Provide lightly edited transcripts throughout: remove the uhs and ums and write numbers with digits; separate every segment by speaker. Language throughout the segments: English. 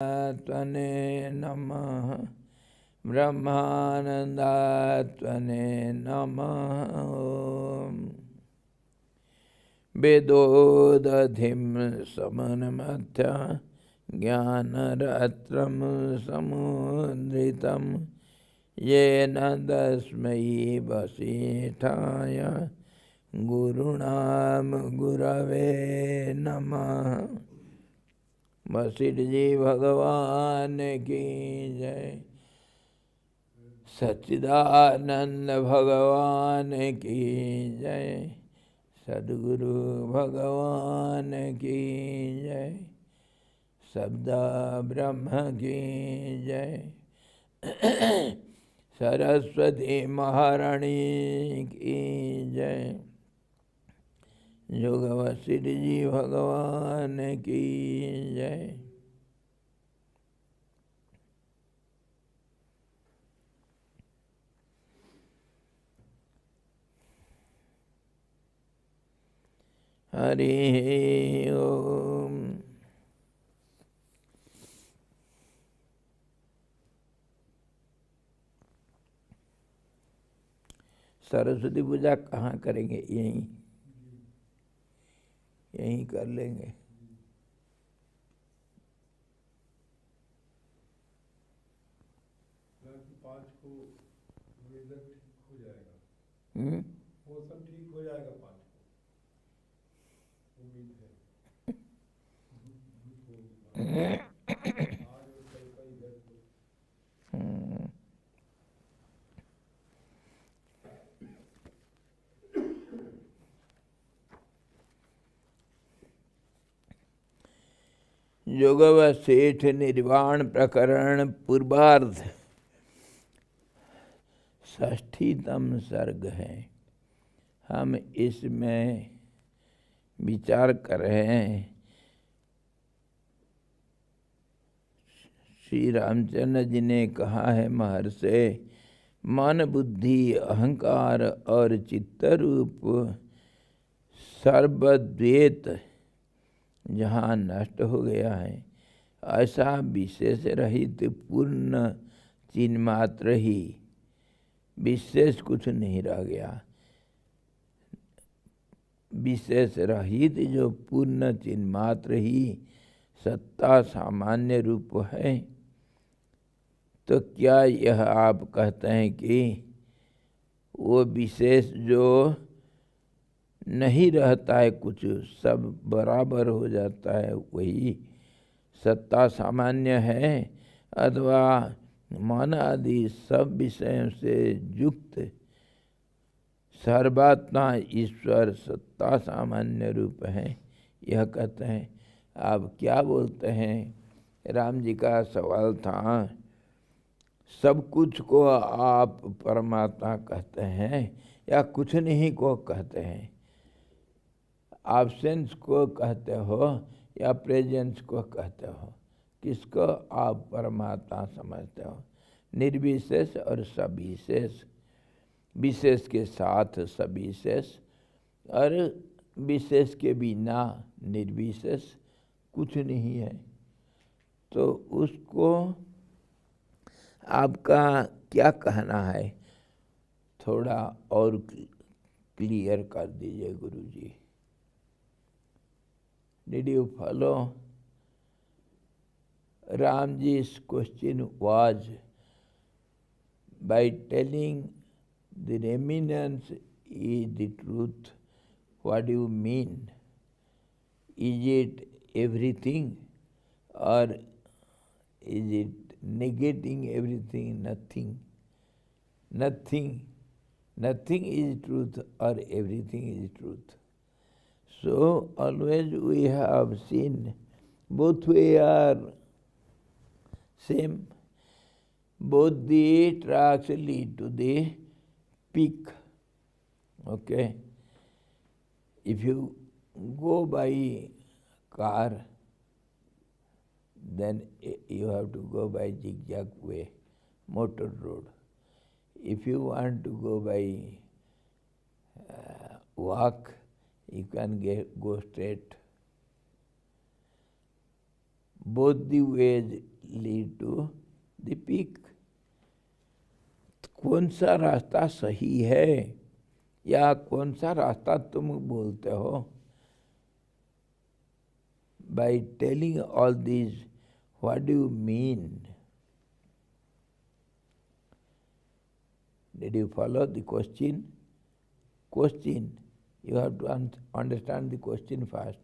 Speaker 1: त्वने नमः ब्रह्मानन्दात्वने नमः वेदोदधिं समनमथ्य ज्ञानरत्रं समुद्रितं येन तस्मै वसिष्ठाय गुरुणां गुरवे नमः। वशिष्ठ जी भगवान की जय। सच्चिदानंद भगवान की जय। सद्गुरु भगवान की जय। शब्द ब्रह्म की जय। सरस्वती महारानी की जय। जोग वशिष्ठ जी भगवान की जय। हरि ओम। सरस्वती पूजा कहाँ करेंगे? यहीं कर लेंगे।
Speaker 2: मौसम ठीक हो जाएगा 5 को, उम्मीद है। आज और कल का इधर तो
Speaker 1: योग वशिष्ठ निर्वाण प्रकरण पूर्वार्ध 60तम सर्ग है। हम इसमें विचार कर रहे हैं श्री रामचंद्र जी ने कहा है महर्षि, मन बुद्धि अहंकार और चित्तरूप सर्वद्वैत जहाँ नष्ट हो गया है, ऐसा विशेष रहित पूर्ण चिन्ह मात्र ही, विशेष कुछ नहीं रह गया। विशेष रहित जो पूर्ण चिन्ह मात्र ही सत्ता सामान्य रूप है, तो क्या यह आप कहते हैं कि वो विशेष जो नहीं रहता है, कुछ सब बराबर हो जाता है, वही सत्ता सामान्य है, अथवा मन आदि सब विषयों से युक्त सर्वात्मा ईश्वर सत्ता सामान्य रूप है, यह कहते हैं। आप क्या बोलते हैं? राम जी का सवाल था, सब कुछ को आप परमात्मा कहते हैं या कुछ नहीं को कहते हैं? एब्सेंस को कहते हो या प्रेजेंस को कहते हो? किसको आप परमात्मा समझते हो? निर्विशेष और सविशेष, विशेष के साथ सविशेष, और विशेष के बिना निर्विशेष कुछ नहीं है। तो उसको आपका क्या कहना है? थोड़ा और क्लियर कर दीजिए गुरु जी। Did you follow? Ramji's question was, by telling the remnants is the truth, what do you mean? Is it everything, or is it negating everything? Nothing. Nothing is truth, or everything is truth. So always we have seen both way are same. Both the tracks lead to the peak. Okay. If you go by car, then you have to go by zigzag way, motor road. If you want to go by walk, you can go straight. both the ways lead to the peak. कौन सा रास्ता सही है या कौन सा रास्ता तुम बोलते हो? By telling all these, what do you mean? Did you follow the question? Question. You have to understand the question first.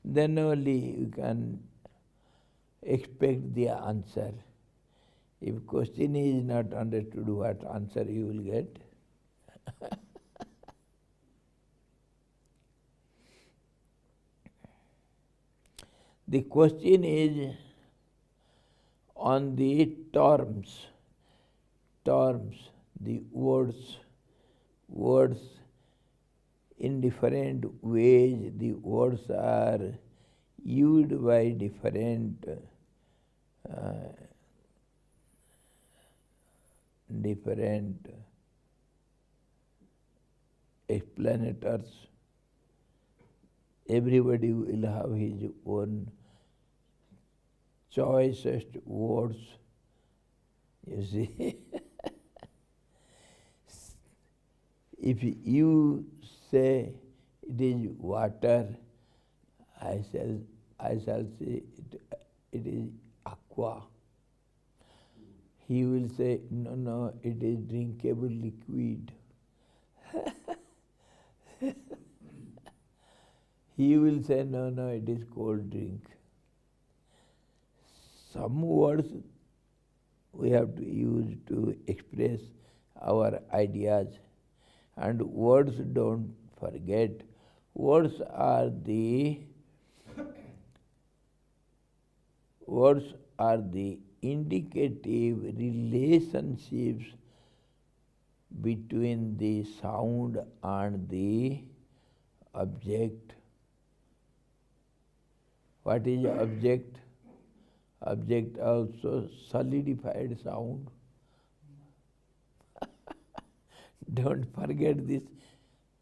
Speaker 1: Then only you can expect the answer. If question is not understood, what answer you will get? The question is on the terms, the words in different ways, the words are used by different explanators. Everybody will have his own choicest words. You see, if you say it is water, I shall say it is aqua. He will say, no, it is drinkable liquid. He will say, no, it is cold drink. Some words we have to use to express our ideas, and words don't forget. Words are the indicative relationships between the sound and the object. What is object? Object also solidified sound. Don't forget this.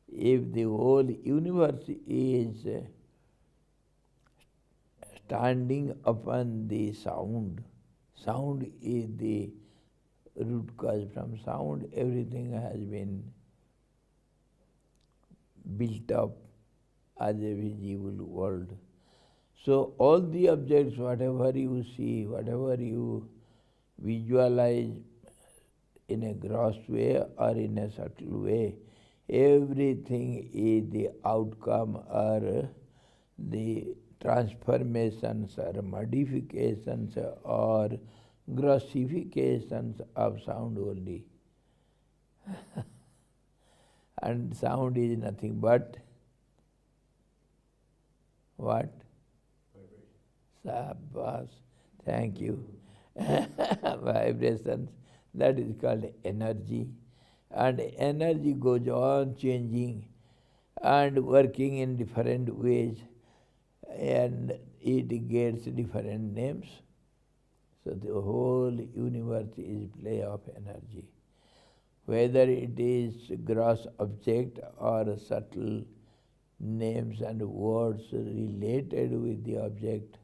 Speaker 1: If the whole universe is standing upon the sound is the root cause. From sound everything has been built up as a visible world. So all the objects, whatever you see, whatever you visualize in a gross way or in a subtle way, everything is the outcome or the transformations or modifications or grossifications of sound only. And sound is nothing but what? Sabbas. Thank you. Vibrations. That is called energy. And energy goes on changing and working in different ways, and it gets different names. So the whole universe is play of energy. Whether it is gross object or subtle names and words related with the object,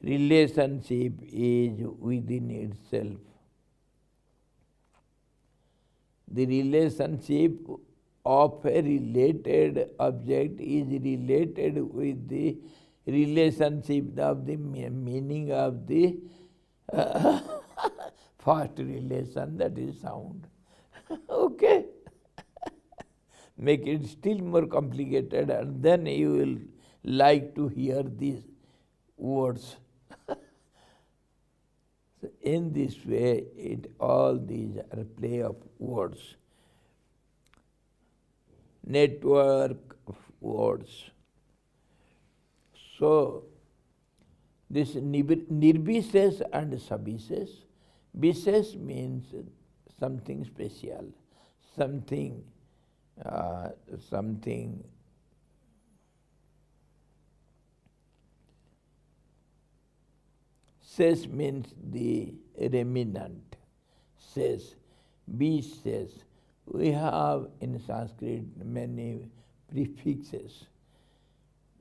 Speaker 1: relationship is within itself. The relationship of a related object is related with the relationship of the meaning of the first relation, that is sound. Okay? Make it still more complicated, and then you will like to hear these words. So in this way, all these are play of words. Network of words. So this nirbises and sabises. Bises means something special, something Ses means the remnant. Ses. Bises. We have in Sanskrit many prefixes.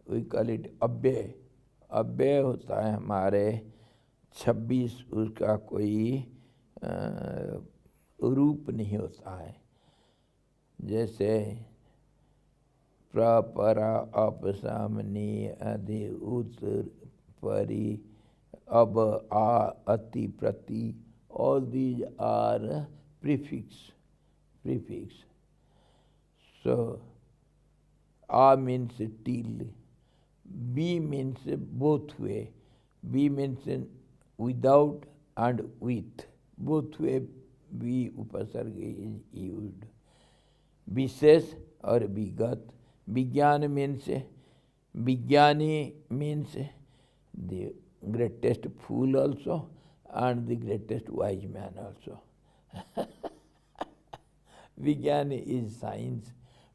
Speaker 1: We call it abhay. अव्यय होता है हमारे 26, उसका कोई रूप नहीं होता है। जैसे प्रपरा अपसामनी अधि उत्तर परि अब आ अति प्रति, all these are prefix. So A means till, B means both way, B means without and with, both way B upasarga is used. विशेष और विगत, विज्ञान means, Vijnani means the greatest fool also and the greatest wise man also. Vijnani is science,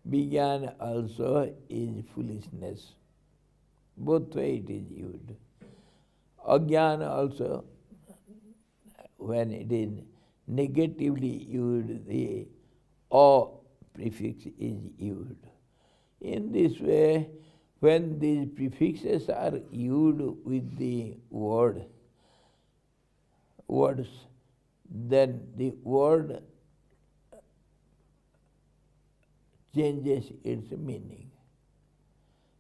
Speaker 1: Vijnana also is foolishness. Both way it is used. Ajnana also, when it is negatively used, the A prefix is used. In this way, when these prefixes are used with the words, then the word changes its meaning.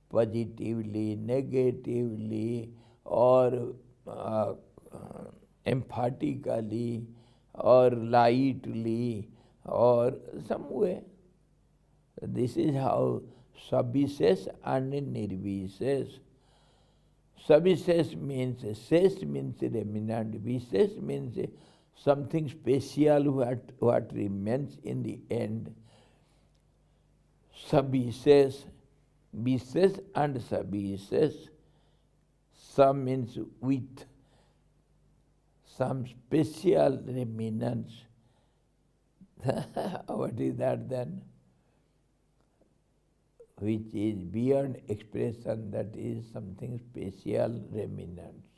Speaker 1: Positively, negatively, or emphatically, or lightly, or some way. This is how Sabises and Nirvises. Sabises means, ses means remnant, vises means something special what remains in the end. Sabises, vises and sabises. Some means with some special remnants. What is that then? Which is beyond expression, that is something special remnants.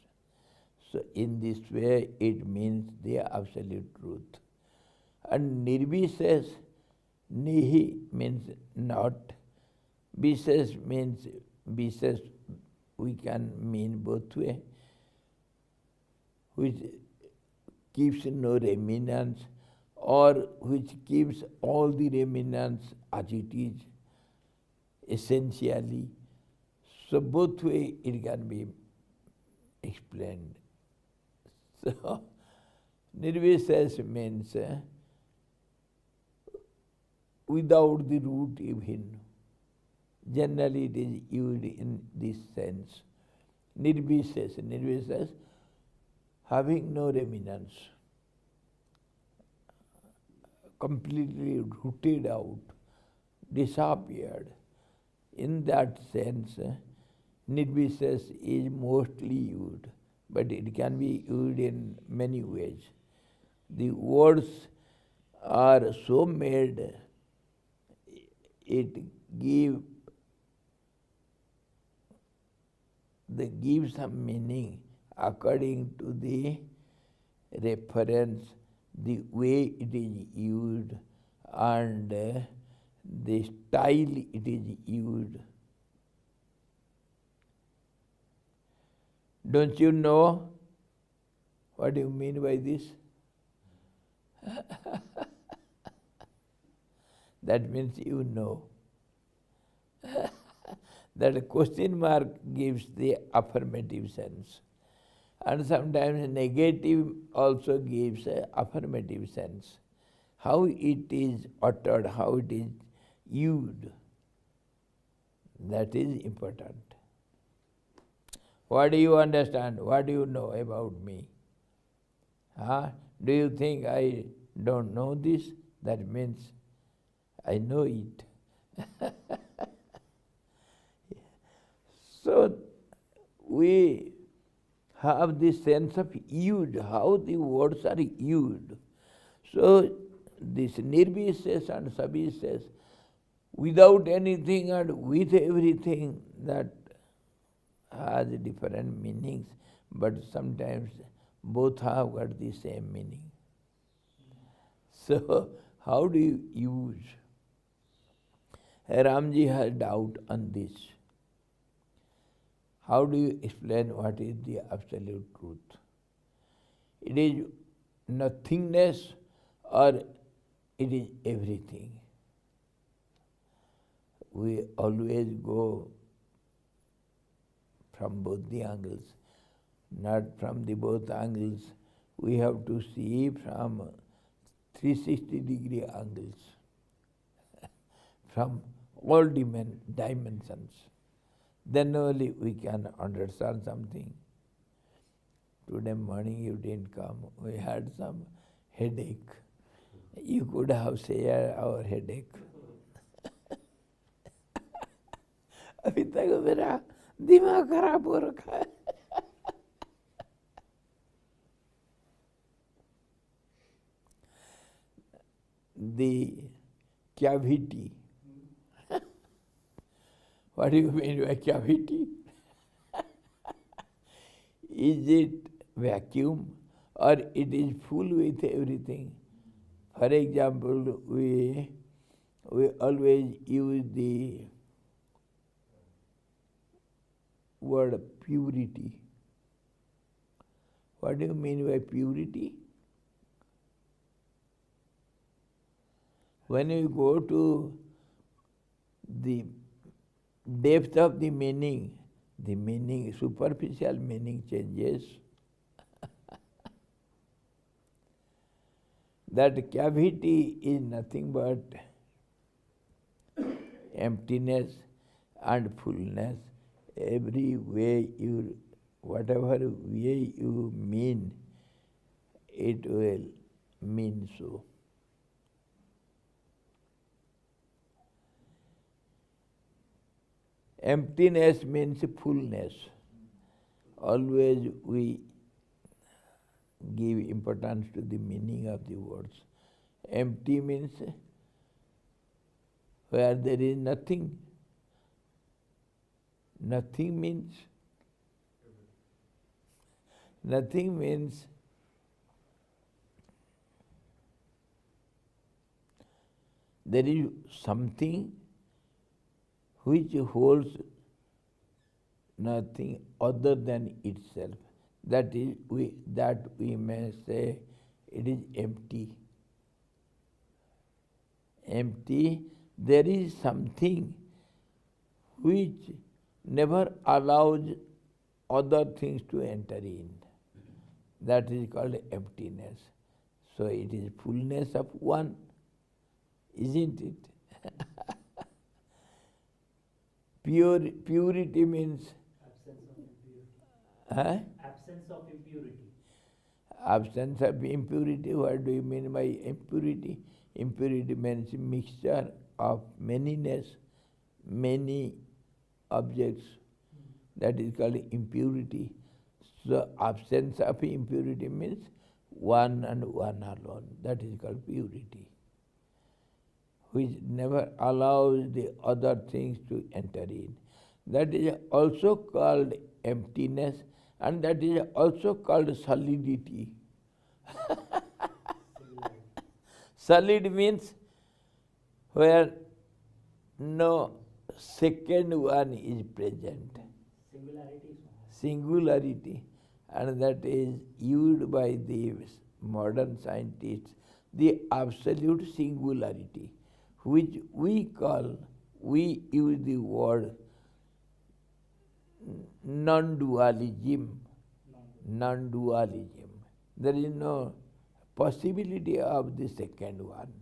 Speaker 1: So in this way it means the absolute truth. And nirvises, nihi means not, vises means, vises we can mean both way, which keeps no remnants or which keeps all the remnants as it is, essentially. So both way it can be explained. So nirvises means without the root even. Generally it is used in this sense. Nirvises, having no remnants, completely rooted out, disappeared. In that sense, nirvises is mostly used, but it can be used in many ways. The words are so made, it gives some meaning according to the reference, the way it is used, and the style it is used. Don't you know what do you mean by this? That means you know. That question mark gives the affirmative sense. And sometimes negative also gives an affirmative sense. How it is uttered, how it is used, that is important. What do you understand? What do you know about me? Huh? Do you think I don't know this? That means I know it. So we have this sense of used, how the words are used. So this nirvises and sabises, without anything and with everything, that has different meanings, but sometimes both have got the same meaning. So how do you use? Ramji has doubt on this. How do you explain what is the absolute truth? It is nothingness or it is everything? We always go from both the angles, not from the both angles. We have to see from 360-degree angles, from all dimensions. Then only we can understand something. Today morning you didn't come. We had some headache. You could have shared our headache. अभी तक मेरा दिमाग खराब हो रखा है. The cavity. What do you mean by cavity? Is it vacuum or it is full with everything? For example, we always use the word purity. What do you mean by purity? When you go to the depth of the meaning, superficial meaning changes. That cavity is nothing but emptiness and fullness. Every way whatever way you mean, it will mean so. Emptiness means fullness. Always we give importance to the meaning of the words. Empty means where there is nothing. Nothing means there is something which holds nothing other than itself. That we may say it is empty. Empty, there is something which never allows other things to enter in. That is called emptiness. So it is fullness of one, isn't it? Purity means
Speaker 3: absence of impurity.
Speaker 1: Absence of impurity. What do you mean by impurity? Impurity means mixture of manyness, many objects. That is called impurity. So absence of impurity means one and one alone. That is called purity, which never allows the other things to enter in. That is also called emptiness, and that is also called solidity. Solid means where no second one is present. Singularity. And that is used by the modern scientists, the absolute singularity, which we use the word non-dualism. Non-dualism. There is no possibility of the second one.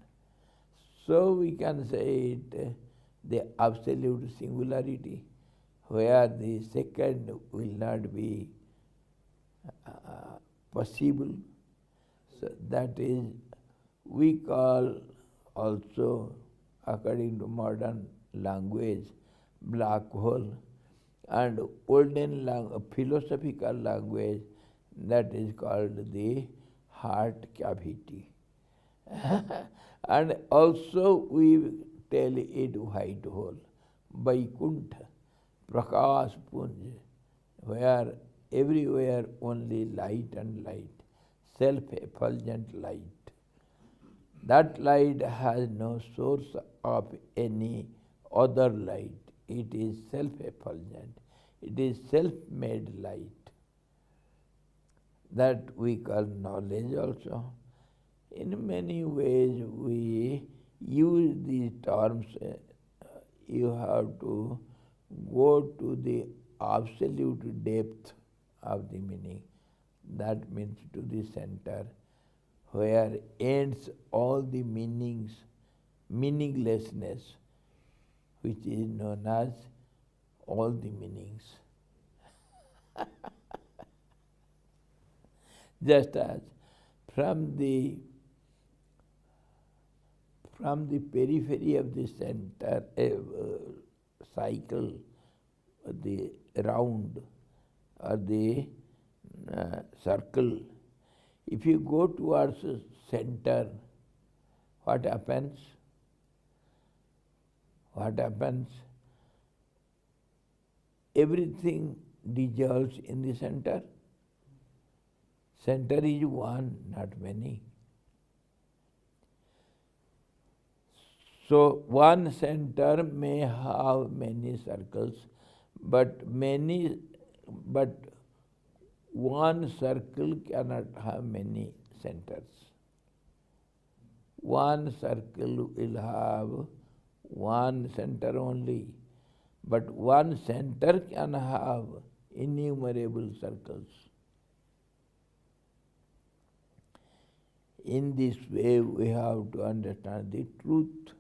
Speaker 1: So we can say it the absolute singularity, where the second will not be possible. So that is, we call also, according to modern language, black hole, and olden philosophical language, that is called the heart cavity. And also we tell it white hole, Vaikuntha, Prakash Punj, where everywhere only light and light, self-effulgent light. That light has no source of any other light. It is self-effulgent. It is self-made light. That we call knowledge also. In many ways we use these terms. You have to go to the absolute depth of the meaning. That means to the center, where ends all the meaninglessness, which is known as all the meanings. Just as from the periphery of the center cycle, the round or the circle, if you go towards the center, what happens? What happens? Everything dissolves in the center. Center is one, not many. So one center may have many circles, but one circle cannot have many centers. One circle will have one center only, but one center can have innumerable circles. In this way, we have to understand the truth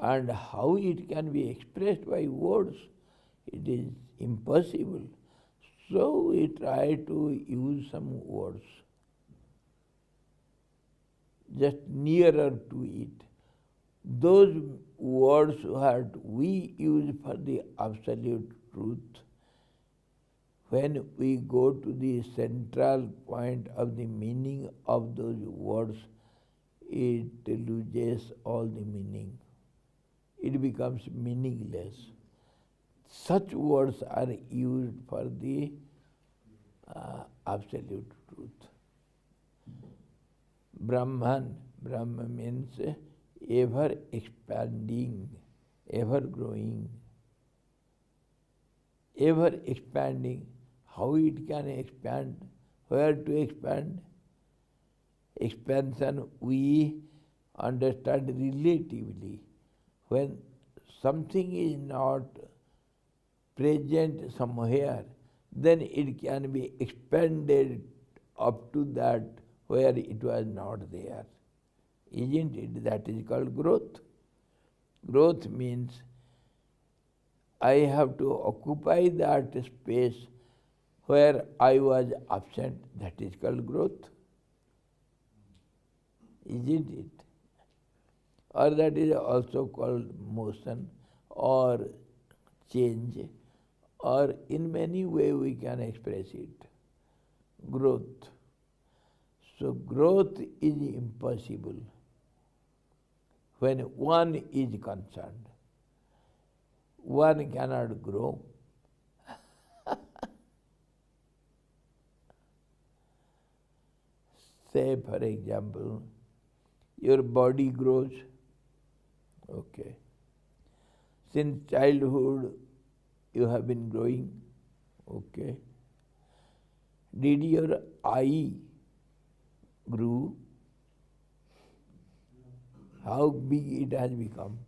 Speaker 1: and how it can be expressed by words. It is impossible. So we try to use some words just nearer to it. Those words that we use for the absolute truth, when we go to the central point of the meaning of those words, it loses all the meaning. It becomes meaningless. Such words are used for the absolute truth. Brahman, Brahma means ever expanding, ever growing, ever expanding. How it can expand? Where to expand? Expansion we understand relatively. When something is not present somewhere, then it can be expanded up to that where it was not there. Isn't it? That is called growth. Growth means I have to occupy that space where I was absent. That is called growth. Isn't it? Or that is also called motion or change, or in many ways we can express it. Growth. So growth is impossible when one is concerned. One cannot grow. Say, for example, your body grows. Okay. Since childhood, you have been growing. Okay. Did your eye grew? How big it has become?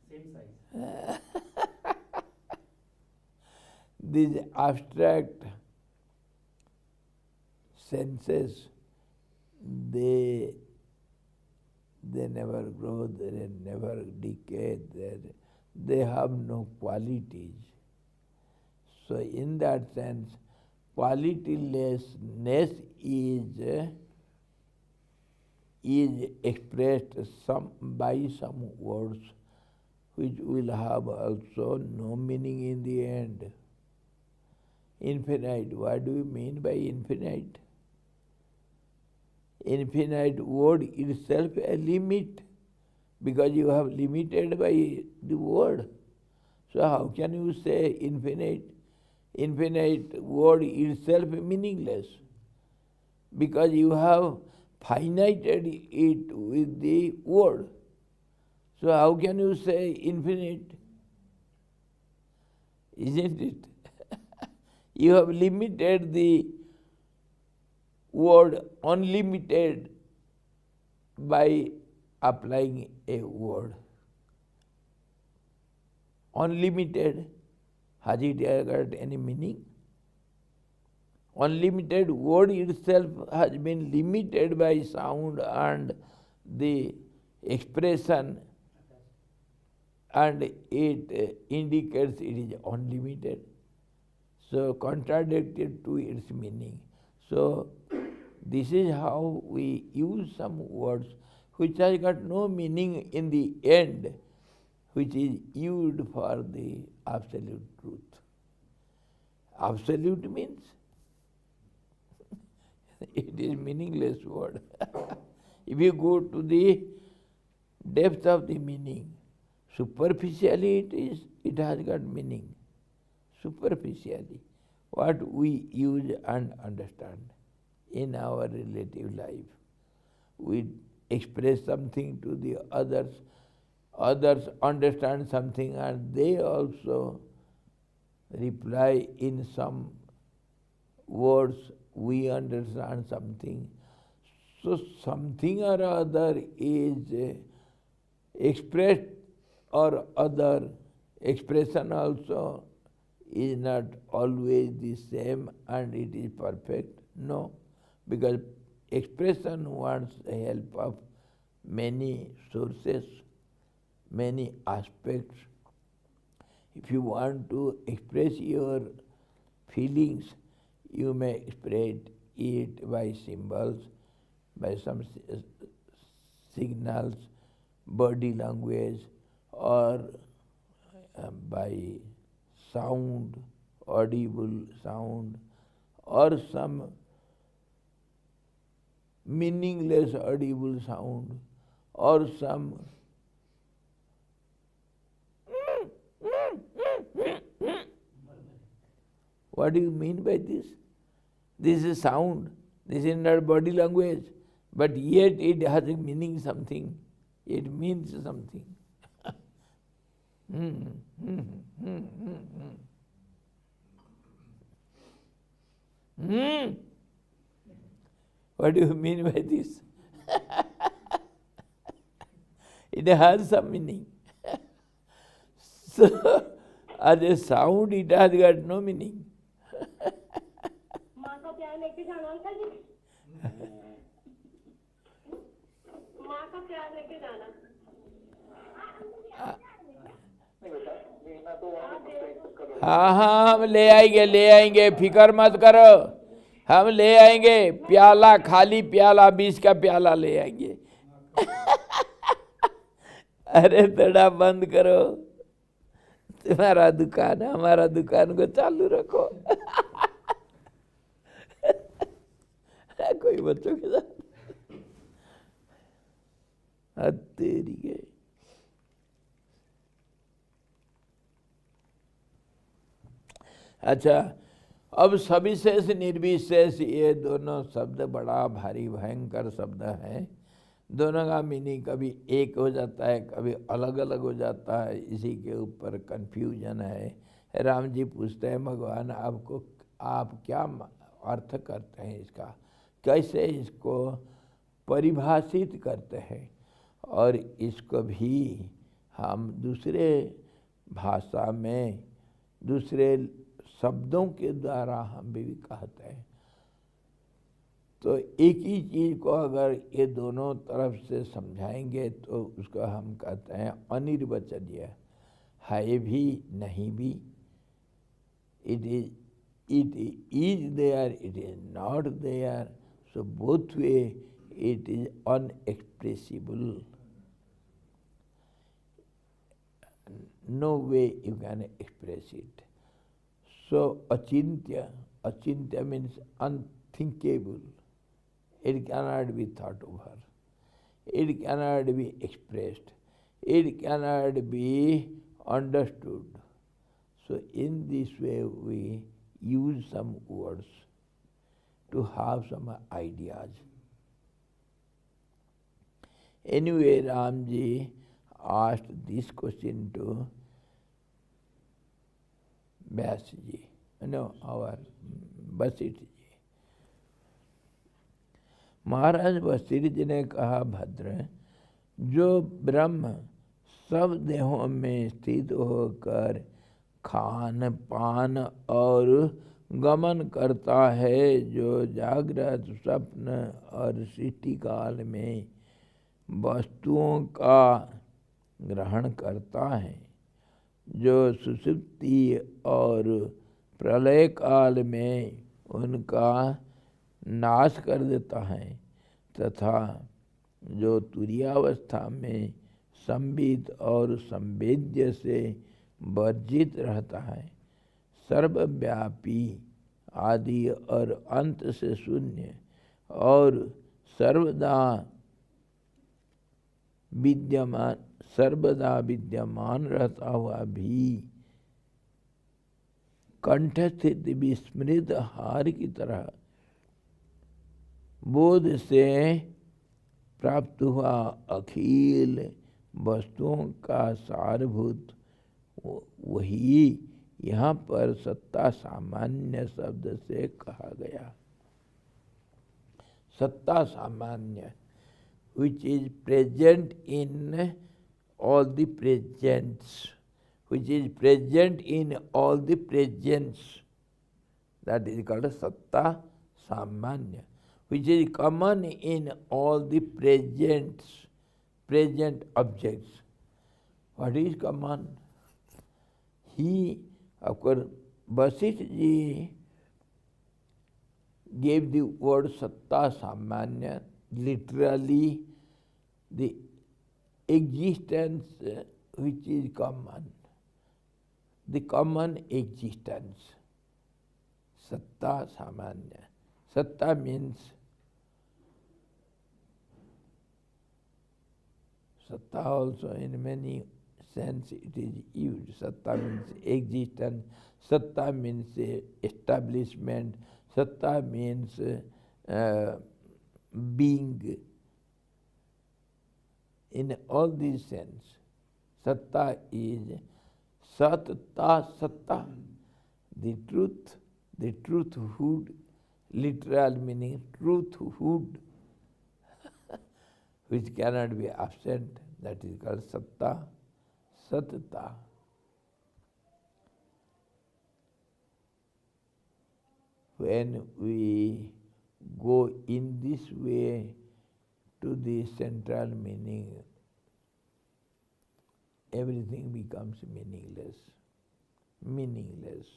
Speaker 3: Same size.
Speaker 1: These abstract senses, they never grow, they never decay, they have no qualities. So in that sense, qualitylessness is expressed by some words which will have also no meaning in the end. Infinite, what do you mean by infinite? Infinite word itself a limit, because you have limited by the word. So how can you say infinite? Infinite word itself meaningless, because you have finited it with the word. So how can you say infinite? Isn't it? You have limited the word unlimited by applying a word. Unlimited, has it got any meaning? Unlimited word itself has been limited by sound and the expression, and it indicates it is unlimited. So contradicted to its meaning. So this is how we use some words which has got no meaning in the end, which is used for the absolute truth. Absolute means it is meaningless word. If you go to the depth of the meaning, superficially it has got meaning. Superficially, what we use and understand in our relative life. We express something to the others, others understand something and they also reply in some words, we understand something. So something or other is expressed, or other expression also is not always the same and it is perfect. No, because expression wants the help of many sources, many aspects. If you want to express your feelings, you may express it by symbols, by some signals, body language, or by sound, audible sound, or some meaningless audible sound, or some what do you mean by this? This is sound, this is not body language, but yet it has a meaning something. It means something. What do you mean by this? It has some meaning. So, as a sound, it has got no meaning.
Speaker 4: माँ का प्यार लेके जाना uncle जी माँ का प्यार लेके जाना
Speaker 1: हाँ हाँ, हम ले आएंगे, फिकर मत करो, हम ले आएंगे प्याला, खाली प्याला, 20 का प्याला ले आएंगे। अरे थोड़ा बंद करो, तुम्हारा दुकान, हमारा दुकान को चालू रखो। कोई बच्चों के साथ तेरी के। अच्छा, अब सविशेष निर्विशेष ये दोनों शब्द बड़ा भारी भयंकर शब्द हैं। दोनों का मीनिंग कभी एक हो जाता है, कभी अलग अलग हो जाता है, इसी के ऊपर कन्फ्यूजन है। राम जी पूछते हैं भगवान आपको, आप क्या अर्थ करते हैं इसका, कैसे इसको परिभाषित करते हैं, और इसको भी हम दूसरे भाषा में दूसरे शब्दों के द्वारा हम भी कहते हैं। तो एक ही चीज़ को अगर ये दोनों तरफ से समझाएंगे तो उसको हम कहते हैं अनिर्वचनीय, है भी नहीं भी। It is there, it is not there, so both way it is inexpressible. No way you can express it. So achintya means unthinkable. It cannot be thought over. It cannot be expressed. It cannot be understood. So in this way we use some words to have some ideas. Anyway, Ramji asked this question to Vyas ji. No, our Vashishtha ji. Maharaj Vashishtha ji ने कहा, भद्र, जो ब्रह्म सब देहों में स्थित होकर खान पान और गमन करता है, जो जागृत स्वप्न और सृष्टि काल में वस्तुओं का ग्रहण करता है, जो सुषुप्ति और प्रलय काल में उनका नाश कर देता है, तथा जो तुरीयावस्था में संबित और संवेद्य से वर्जित रहता है, सर्वव्यापी आदि और अंत से शून्य और सर्वदा विद्यमान रहता हुआ भी कंठस्थित विस्मृत हार की तरह बोध से प्राप्त हुआ अखिल वस्तुओं का सारभूत वही यहाँ पर सत्ता सामान्य शब्द से कहा गया। सत्ता सामान्य, which is present in all the presents, which is present in all the presents, that is called satta samanya, which is common in all the presents, present objects. What is common? He, of course, Vasishtha ji gave the word satta samanya, literally the existence which is common, the common existence. Satta samanya. Satta means, satta also in many sense it is used. Satta means existence, satta means establishment, satta means being. In all these sense, satta is satta satta, the truthhood, literal meaning truthhood, which cannot be absent, that is called satta, satta. When we go in this way to the central meaning, everything becomes meaningless. Meaningless.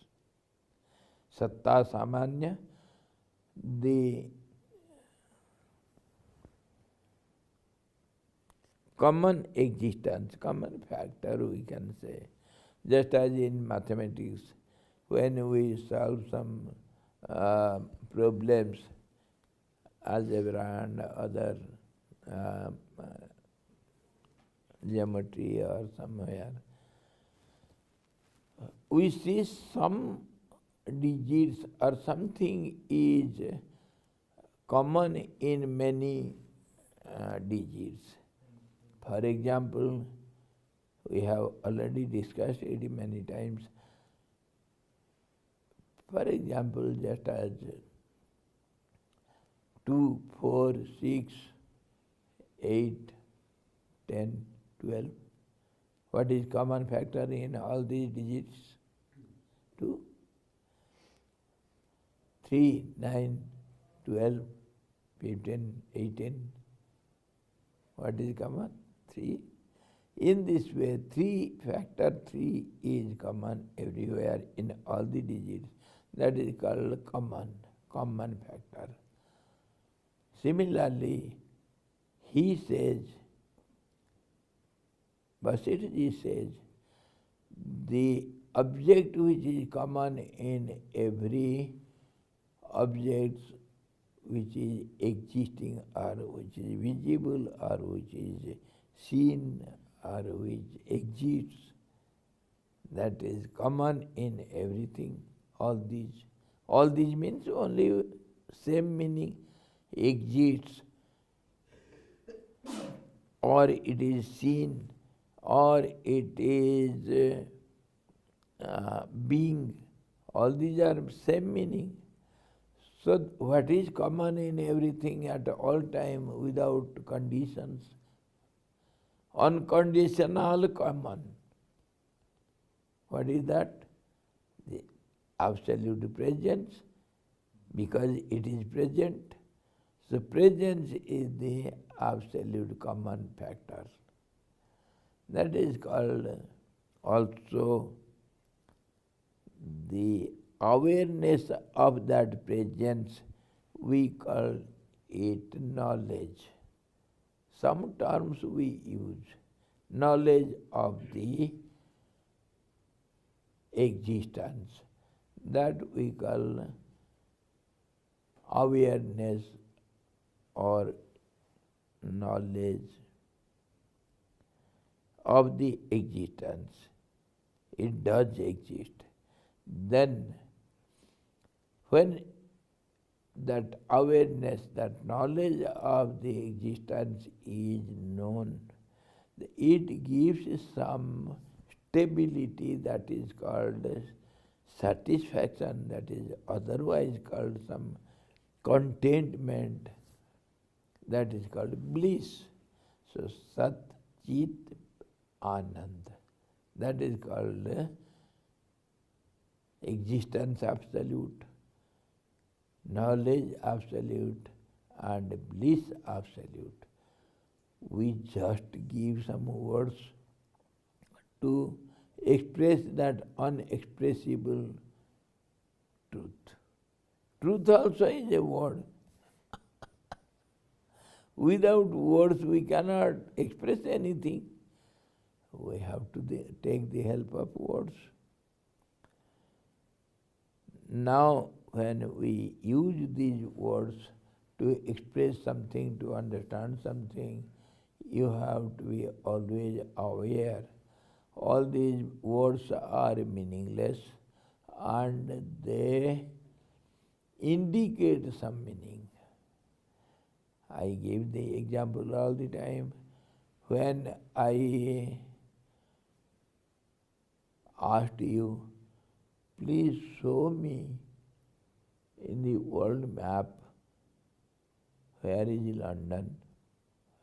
Speaker 1: Satta samanya, the common existence, common factor we can say. Just as in mathematics, when we solve some problems, algebra and other geometry or somewhere, we see some digits or something is common in many digits. For example, we have already discussed it many times. For example, just as 2, 4, 6, 8, 10, 12. What is common factor in all these digits? 2. 3, 9, 12, 15, 18. What is common? 3. In this way, factor 3 is common everywhere in all the digits. That is called common factor. Similarly, he says, Vasishtha ji says, the object which is common in every object which is existing or which is visible or which is seen or which exists, that is common in everything. All these means only same meaning, exists, or it is seen, or it is being, All these are same meaning. So what is common in everything at all time without conditions? Unconditional common. What is that? The absolute presence, because it is present. So presence is the absolute common factor. That is called also the awareness of that presence, we call it knowledge. Some terms we use. Knowledge of the existence, that we call awareness or knowledge of the existence. It does exist. Then when that awareness, that knowledge of the existence is known, it gives some stability that is called satisfaction, that is otherwise called some contentment, that is called bliss. So Sat Chit Anand, that is called existence absolute, knowledge absolute, and bliss absolute. We just give some words to express that unexpressible truth. Truth also is a word. Without words we cannot express anything. We have to take the help of words. Now when we use these words to express something, to understand something, you have to be always aware. All these words are meaningless and they indicate some meaning. I give the example all the time. When I asked you, please show me in the world map where is London,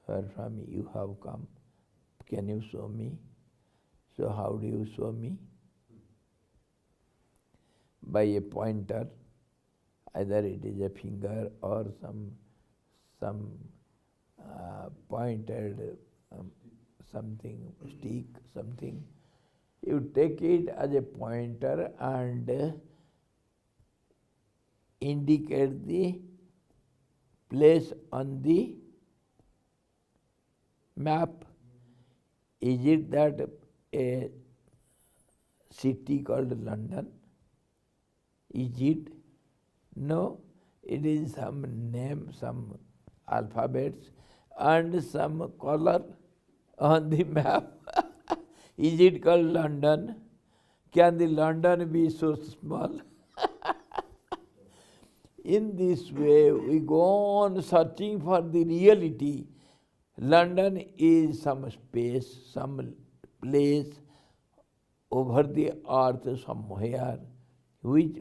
Speaker 1: where from you have come. Can you show me? So how do you show me? By a pointer, either it is a finger or some pointed something, stick, something. You take it as a pointer and indicate the place on the map. Is it that a city called London? Is it? No, it is some name, some alphabets and some color on the map. Is it called London? Can the London be so small? In this way, we go on searching for the reality. London is some space, some place over the earth somewhere, which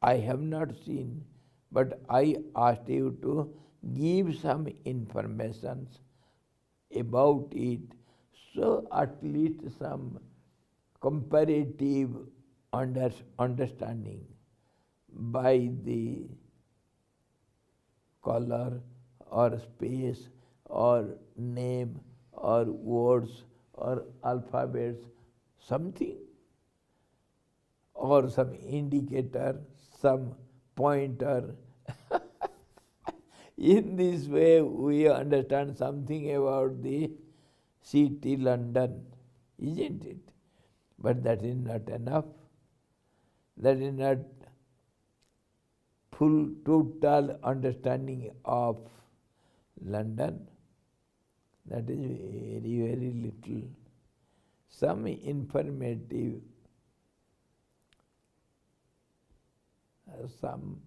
Speaker 1: I have not seen, but I asked you to give some information about it, so at least some comparative understanding by the color or space or name or words or alphabets, something, or some indicator, some pointer. In this way we understand something about the city London, isn't it? But that is not enough. That is not full, total understanding of London. That is very, very little. Some informative, some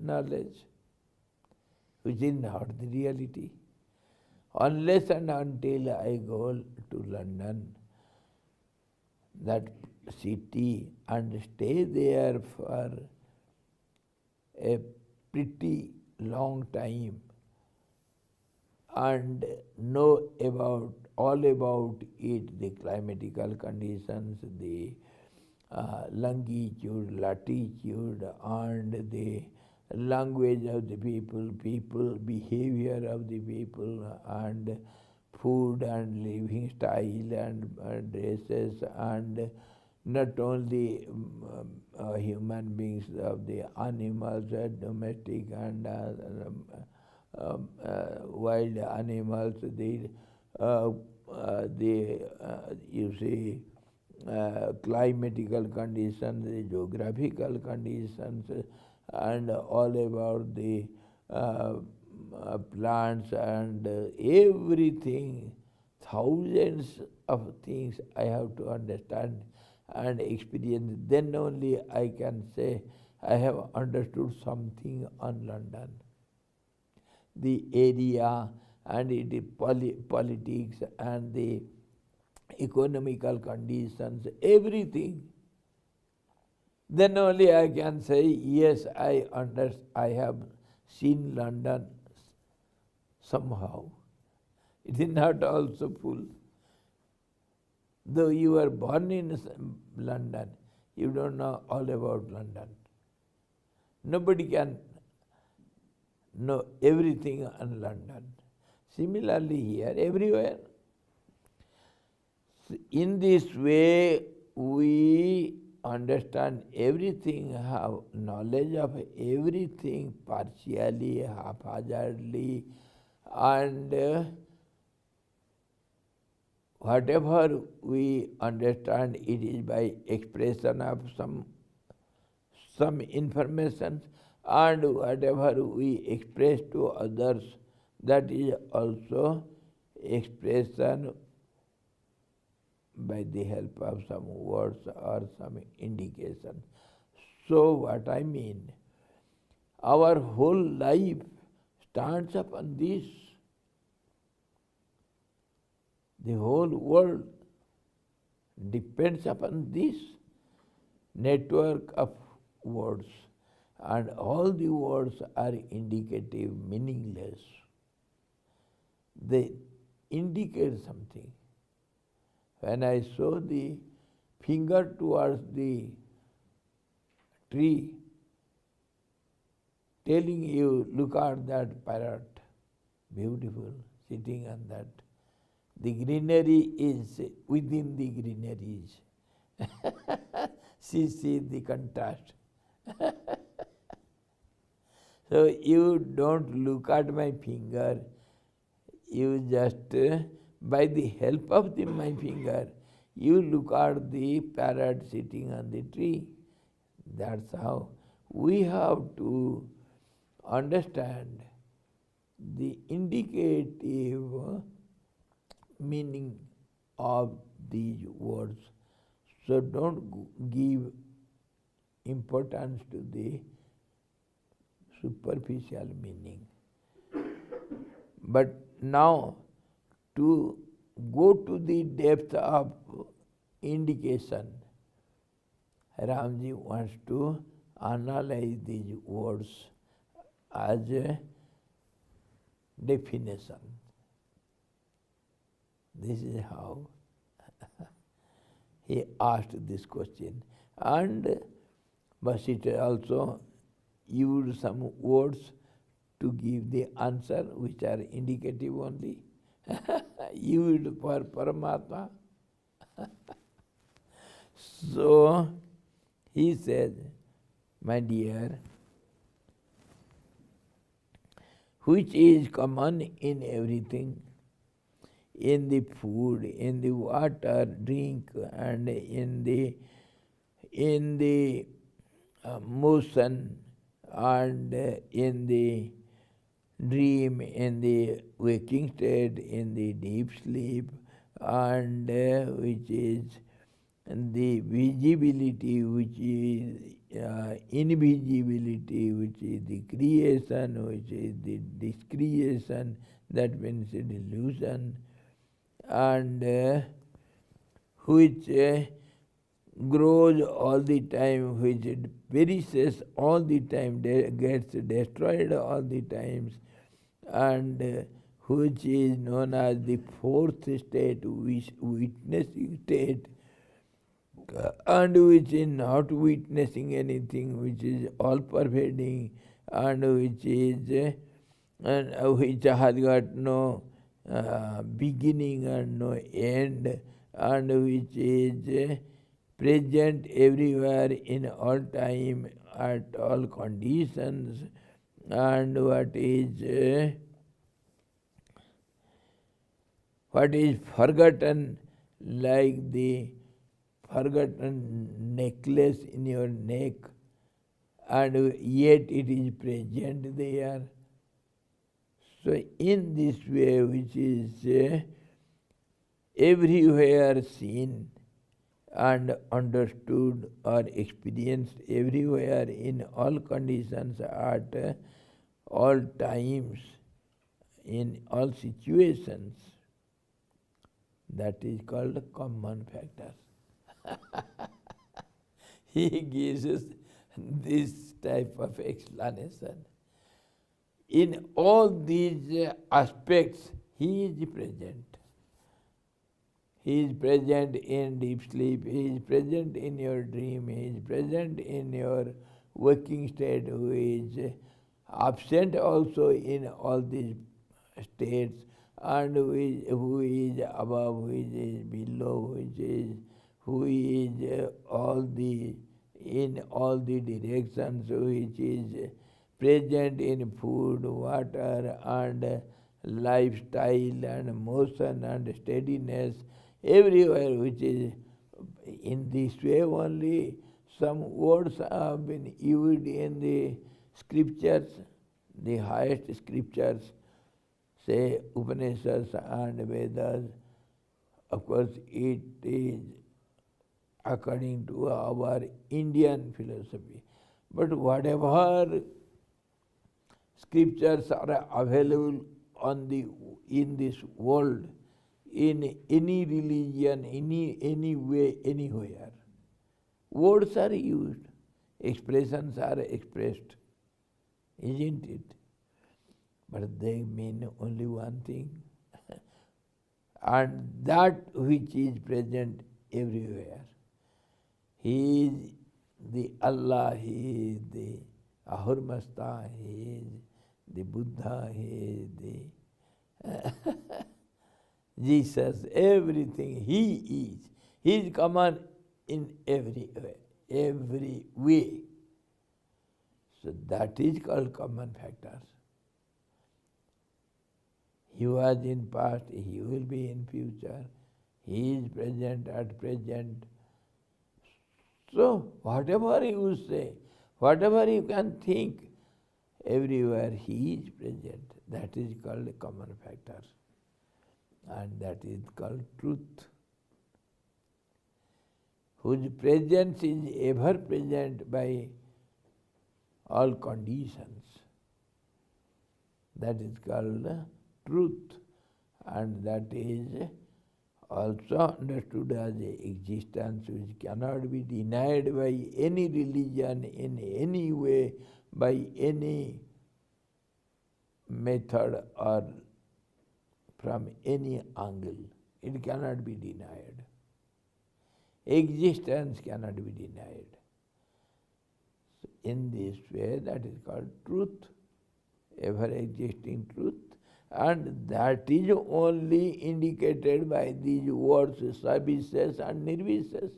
Speaker 1: knowledge, which is not the reality. Unless and until I go to London, that city and stay there for a pretty long time and know about all about it, the climatical conditions, the longitude, latitude, and the language of the people behavior of the people, and food and living style and dresses, and not only human beings, of the animals, domestic and wild animals, you see, climatical conditions, the geographical conditions, and all about the plants and everything. Thousands of things I have to understand and experience. Then only I can say I have understood something on London. The area and the politics and the economical conditions, everything. Then only I can say, yes, I have seen London somehow. It is not also full. Though you are born in London, you don't know all about London. Nobody can know everything on London. Similarly here, everywhere. In this way, we understand everything, have knowledge of everything partially, haphazardly, and whatever we understand, it is by expression of some information, and whatever we express to others, that is also expression by the help of some words or some indication. So what I mean, our whole life stands upon this. The whole world depends upon this network of words, and all the words are indicative, meaningless. They indicate something. When I show the finger towards the tree, telling you, look at that parrot, beautiful, sitting on that. The greenery is within the greeneries. See the contrast. So you don't look at my finger, you just, by the help of my finger, you look at the parrot sitting on the tree. That's how we have to understand the indicative meaning of these words. So don't give importance to the superficial meaning. But now, to go to the depth of indication, Ramji wants to analyze these words as a definition. This is how he asked this question. And Vasishtha also used some words to give the answer, which are indicative only. Used for Paramatma. So he said, my dear, which is common in everything, in the food, in the water, drink, and in the motion, and in the dream, in the waking state, in the deep sleep, and which is the visibility, which is invisibility, which is the creation, which is the discretion, that means the delusion, and which grows all the time, which perishes all the time, gets destroyed all the times, and which is known as the fourth state, witnessing state, and which is not witnessing anything, which is all pervading, and which is which has got no beginning and no end, and which is present everywhere in all time, at all conditions, and what is forgotten, like the forgotten necklace in your neck, and yet it is present there. So in this way, which is everywhere seen and understood or experienced everywhere in all conditions, at all times, in all situations, that is called common factors. He gives us this type of explanation. In all these aspects, he is present. He is present in deep sleep, he is present in your dream, he is present in your waking state, who is absent also in all these states, and who is above, who is below, who is in all the directions, which is present in food, water, and lifestyle, and motion, and steadiness, everywhere, which is in this way only. Some words have been used in the scriptures, the highest scriptures, say Upanishads and Vedas. Of course, it is according to our Indian philosophy. But whatever scriptures are available in this world, in any religion, any way, anywhere, words are used, expressions are expressed, isn't it? But they mean only one thing. And that which is present everywhere. He is the Allah, He is the Ahurmasta, He is the Buddha, He is the Jesus, everything He is. He is common in every way. So that is called common factors. He was in past, He will be in future. He is present at present. So whatever you say, whatever you can think, everywhere He is present. That is called common factors. And that is called truth, whose presence is ever present by all conditions. That is called truth, and that is also understood as a existence which cannot be denied by any religion in any way, by any method, or from any angle. It cannot be denied. Existence cannot be denied. So in this way, that is called truth, ever-existing truth, and that is only indicated by these words, savises and nirvises,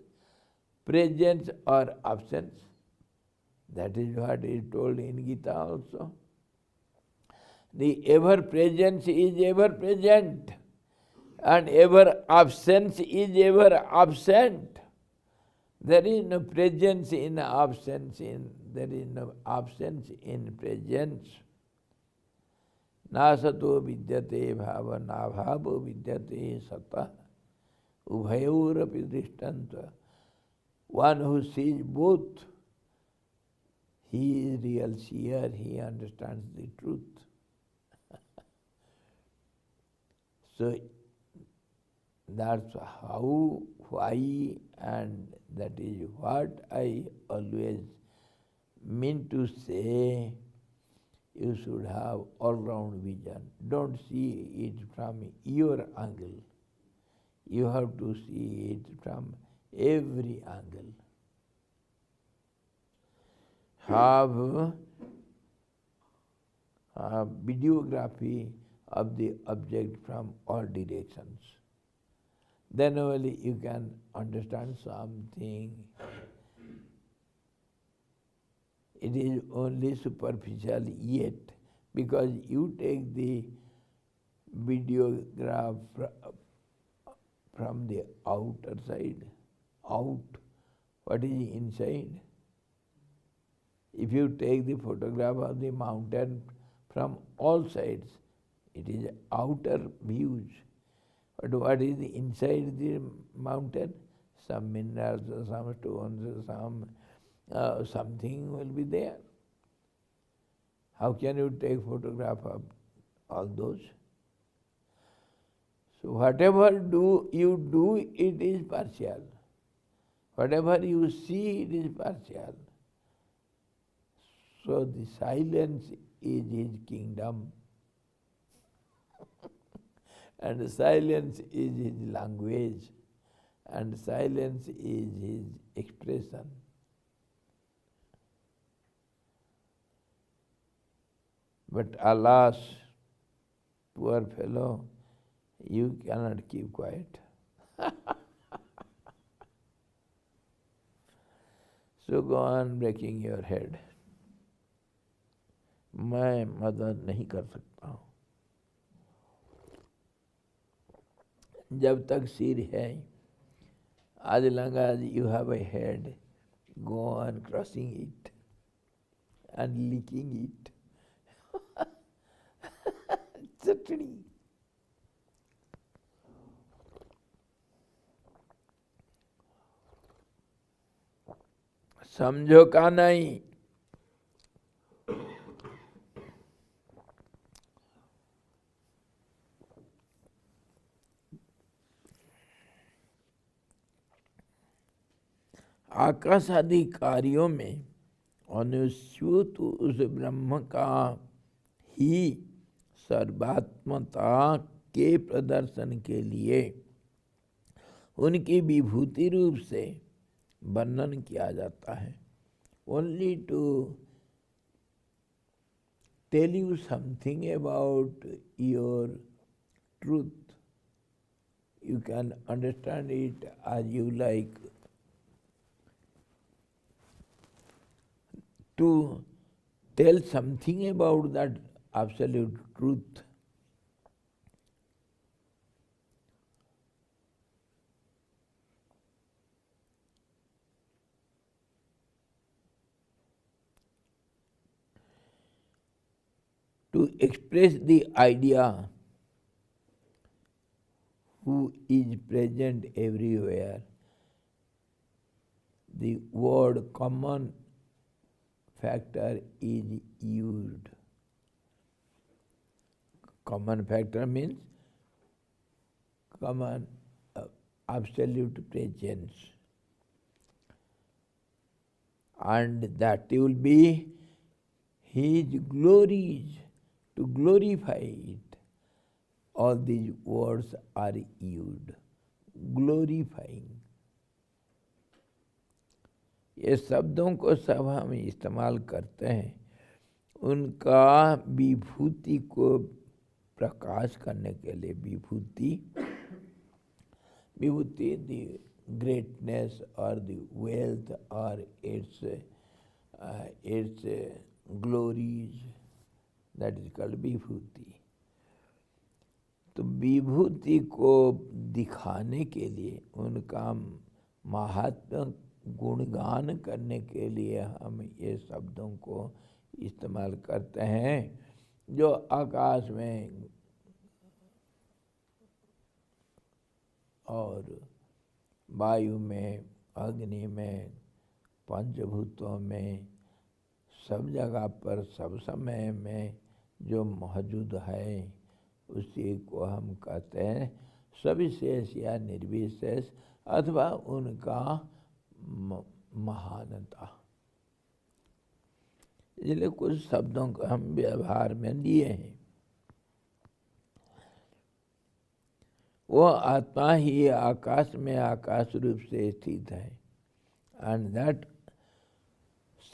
Speaker 1: presence or absence. That is what is told in Gita also. The ever-presence is ever-present, and ever-absence is ever-absent. There is no presence in absence, there is no absence in presence. Nasato vidyate bhava nabhavo vidyate sata ubhayorapi drishtanta. One who sees both, he is real seer, he understands the truth. So that's how, why, and that is what I always mean to say. You should have all-round vision. Don't see it from your angle. You have to see it from every angle. Have a videography of the object from all directions. Then only you can understand something. It is only superficial yet, because you take the videograph from the outer side, out. What is inside? If you take the photograph of the mountain from all sides, it is outer views. But what is inside the mountain? Some minerals, some stones, something will be there. How can you take photograph of all those? So whatever you do, it is partial. Whatever you see, it is partial. So the silence is his kingdom. And silence is his language. And silence is his expression. But alas, poor fellow, you cannot keep quiet. So go on breaking your head. मैं मदद नहीं कर सकता हूँ. जब तक सिर है, as long as you have a head, go on crossing it and licking it. चटनी. समझो का नहीं. आकाश आदि कार्यों में अनुस्यूत उस ब्रह्म का ही सर्वात्मता के प्रदर्शन के लिए उनकी विभूति रूप से वर्णन किया जाता है. Only to tell you something about your truth. You can understand it as you like. To tell something about that absolute truth. To express the idea who is present everywhere, the word common factor is used. Common factor means common absolute presence. And that will be his glories, to glorify it. All these words are used. Glorifying. ये शब्दों को सब हम इस्तेमाल करते हैं उनका विभूति को प्रकाश करने के लिए. विभूति द ग्रेटनेस और द वेल्थ और its glories, that is called vibhuti. तो विभूति को दिखाने के लिए, उनका महात्म्य गुणगान करने के लिए हम ये शब्दों को इस्तेमाल करते हैं. जो आकाश में और वायु में, अग्नि में, पंचभूतों में, सब जगह पर, सब समय में जो मौजूद है, उसी को हम कहते हैं सविशेष या निर्विशेष अथवा उनका महानता। इसलिए कुछ शब्दों को हम व्यवहार में लिए हैं। वो आत्मा ही आकाश में आकाश रूप से स्थित है, and that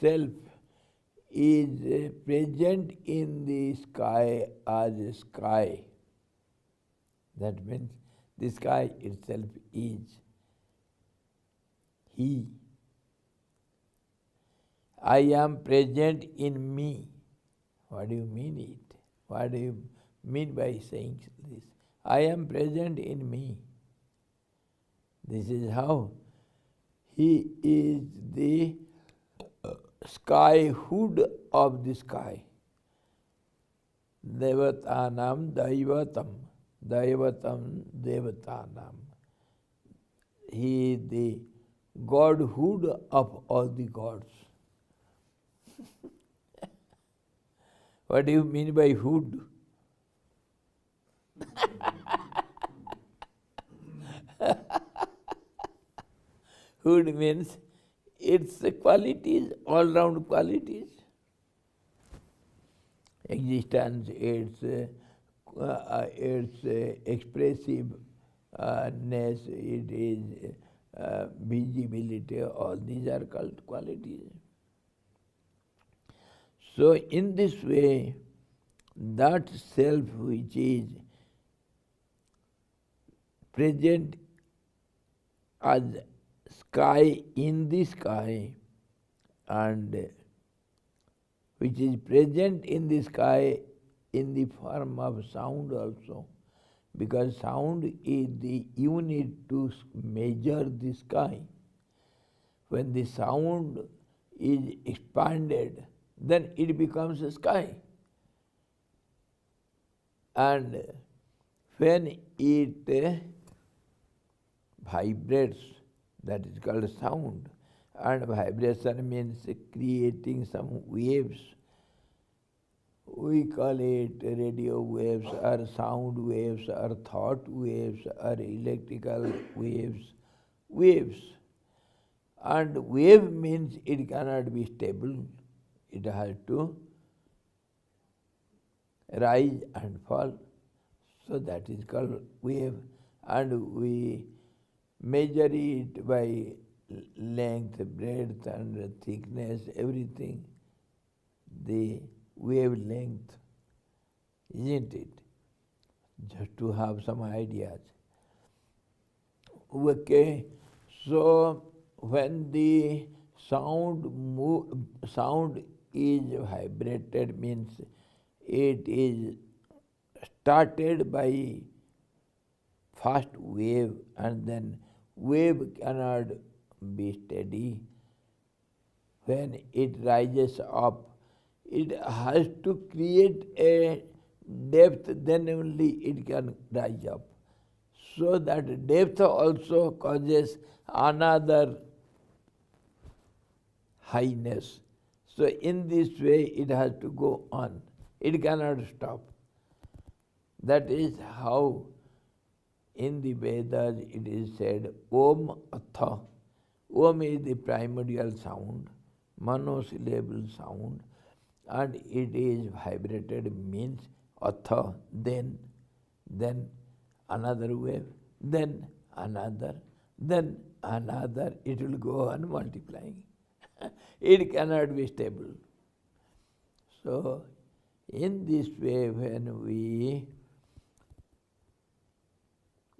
Speaker 1: self is present in the sky as sky. That means the sky itself is He. I am present in me. What do you mean it? What do you mean by saying this? I am present in me. This is how He is the sky hood of the sky. Devatanam Daivatam. Daivatam Devatanam. He is the godhood of all the gods. What do you mean by hood? Hood means its qualities, all-round qualities. Existence, its expressiveness, it is visibility, all these are called qualities. So in this way, that self which is present as sky in the sky, and which is present in the sky in the form of sound also, because sound is the unit to measure the sky. When the sound is expanded, then it becomes a sky. And when it vibrates, that is called sound. And vibration means creating some waves. We call it radio waves, or sound waves, or thought waves, or electrical waves. Waves. And wave means it cannot be stable. It has to rise and fall. So that is called wave. And we measure it by length, breadth, and thickness, everything. The wavelength, isn't it? Just to have some ideas. Okay, so when the sound is vibrated, means it is started by fast wave, and then wave cannot be steady. When it rises up, it has to create a depth, then only it can rise up. So that depth also causes another highness. So in this way it has to go on. It cannot stop. That is how in the Vedas it is said, Om Atha. Om is the primordial sound, monosyllable sound, and it is vibrated, means Atha, then another wave, then another, it will go on multiplying. It cannot be stable. So in this way, when we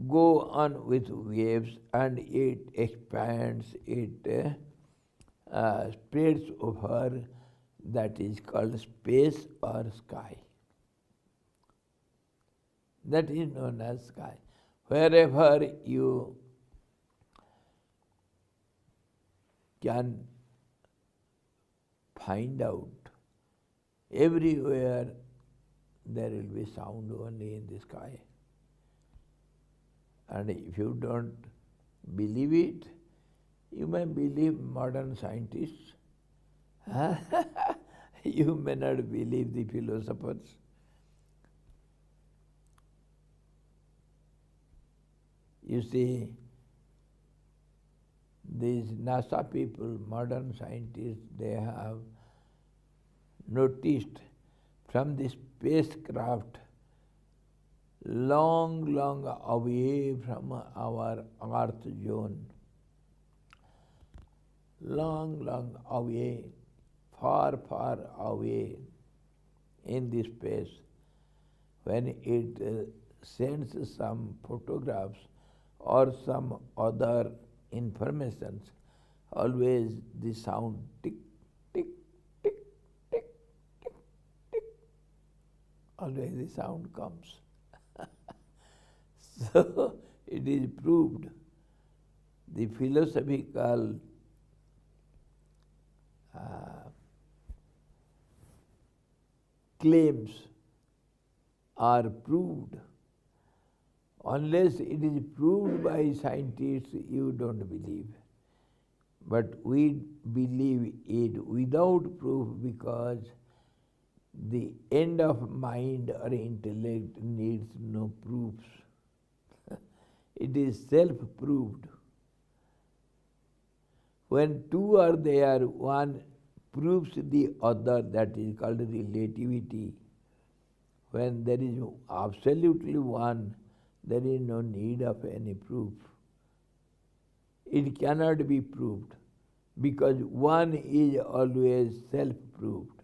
Speaker 1: go on with waves and it expands, it spreads over, that is called space or sky. That is known as sky. Wherever you can find out, everywhere there will be sound only in the sky. And if you don't believe it, you may believe modern scientists. You may not believe the philosophers. You see, these NASA people, modern scientists, they have noticed from the spacecraft long, long away from our Earth zone, long, long away, far, far away in the space, when it sends some photographs or some other informations, always the sound tick, tick, tick, tick, tick, tick, always the sound comes. So it is proved. The philosophical claims are proved. Unless it is proved by scientists, you don't believe. But we believe it without proof, because the end of mind or intellect needs no proofs. It is self-proved. When two are there, one proves the other, that is called relativity. When there is absolutely one, there is no need of any proof. It cannot be proved, because one is always self-proved.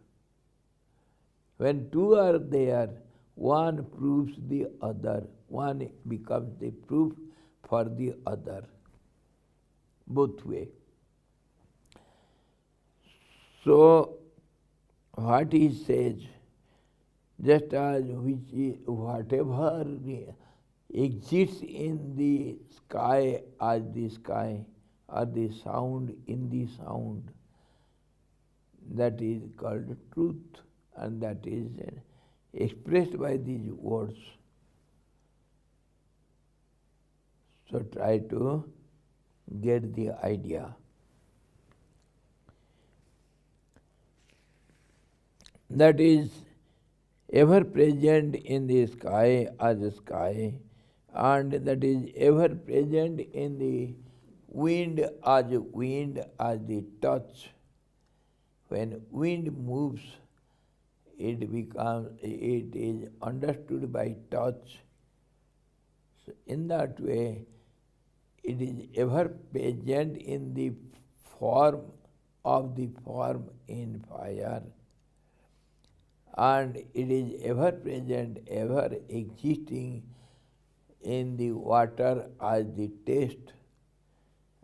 Speaker 1: When two are there, one proves the other, one becomes the proof for the other, both way. So, what he says, just as whatever exists in the sky as the sky, or the sound in the sound, that is called truth, and that is expressed by these words. So try to get the idea. That is ever present in the sky as a sky, and that is ever present in the wind as the touch. When wind moves, it is understood by touch. So in that way, it is ever present in the form of the form in fire, and it is ever present, ever existing in the water as the taste,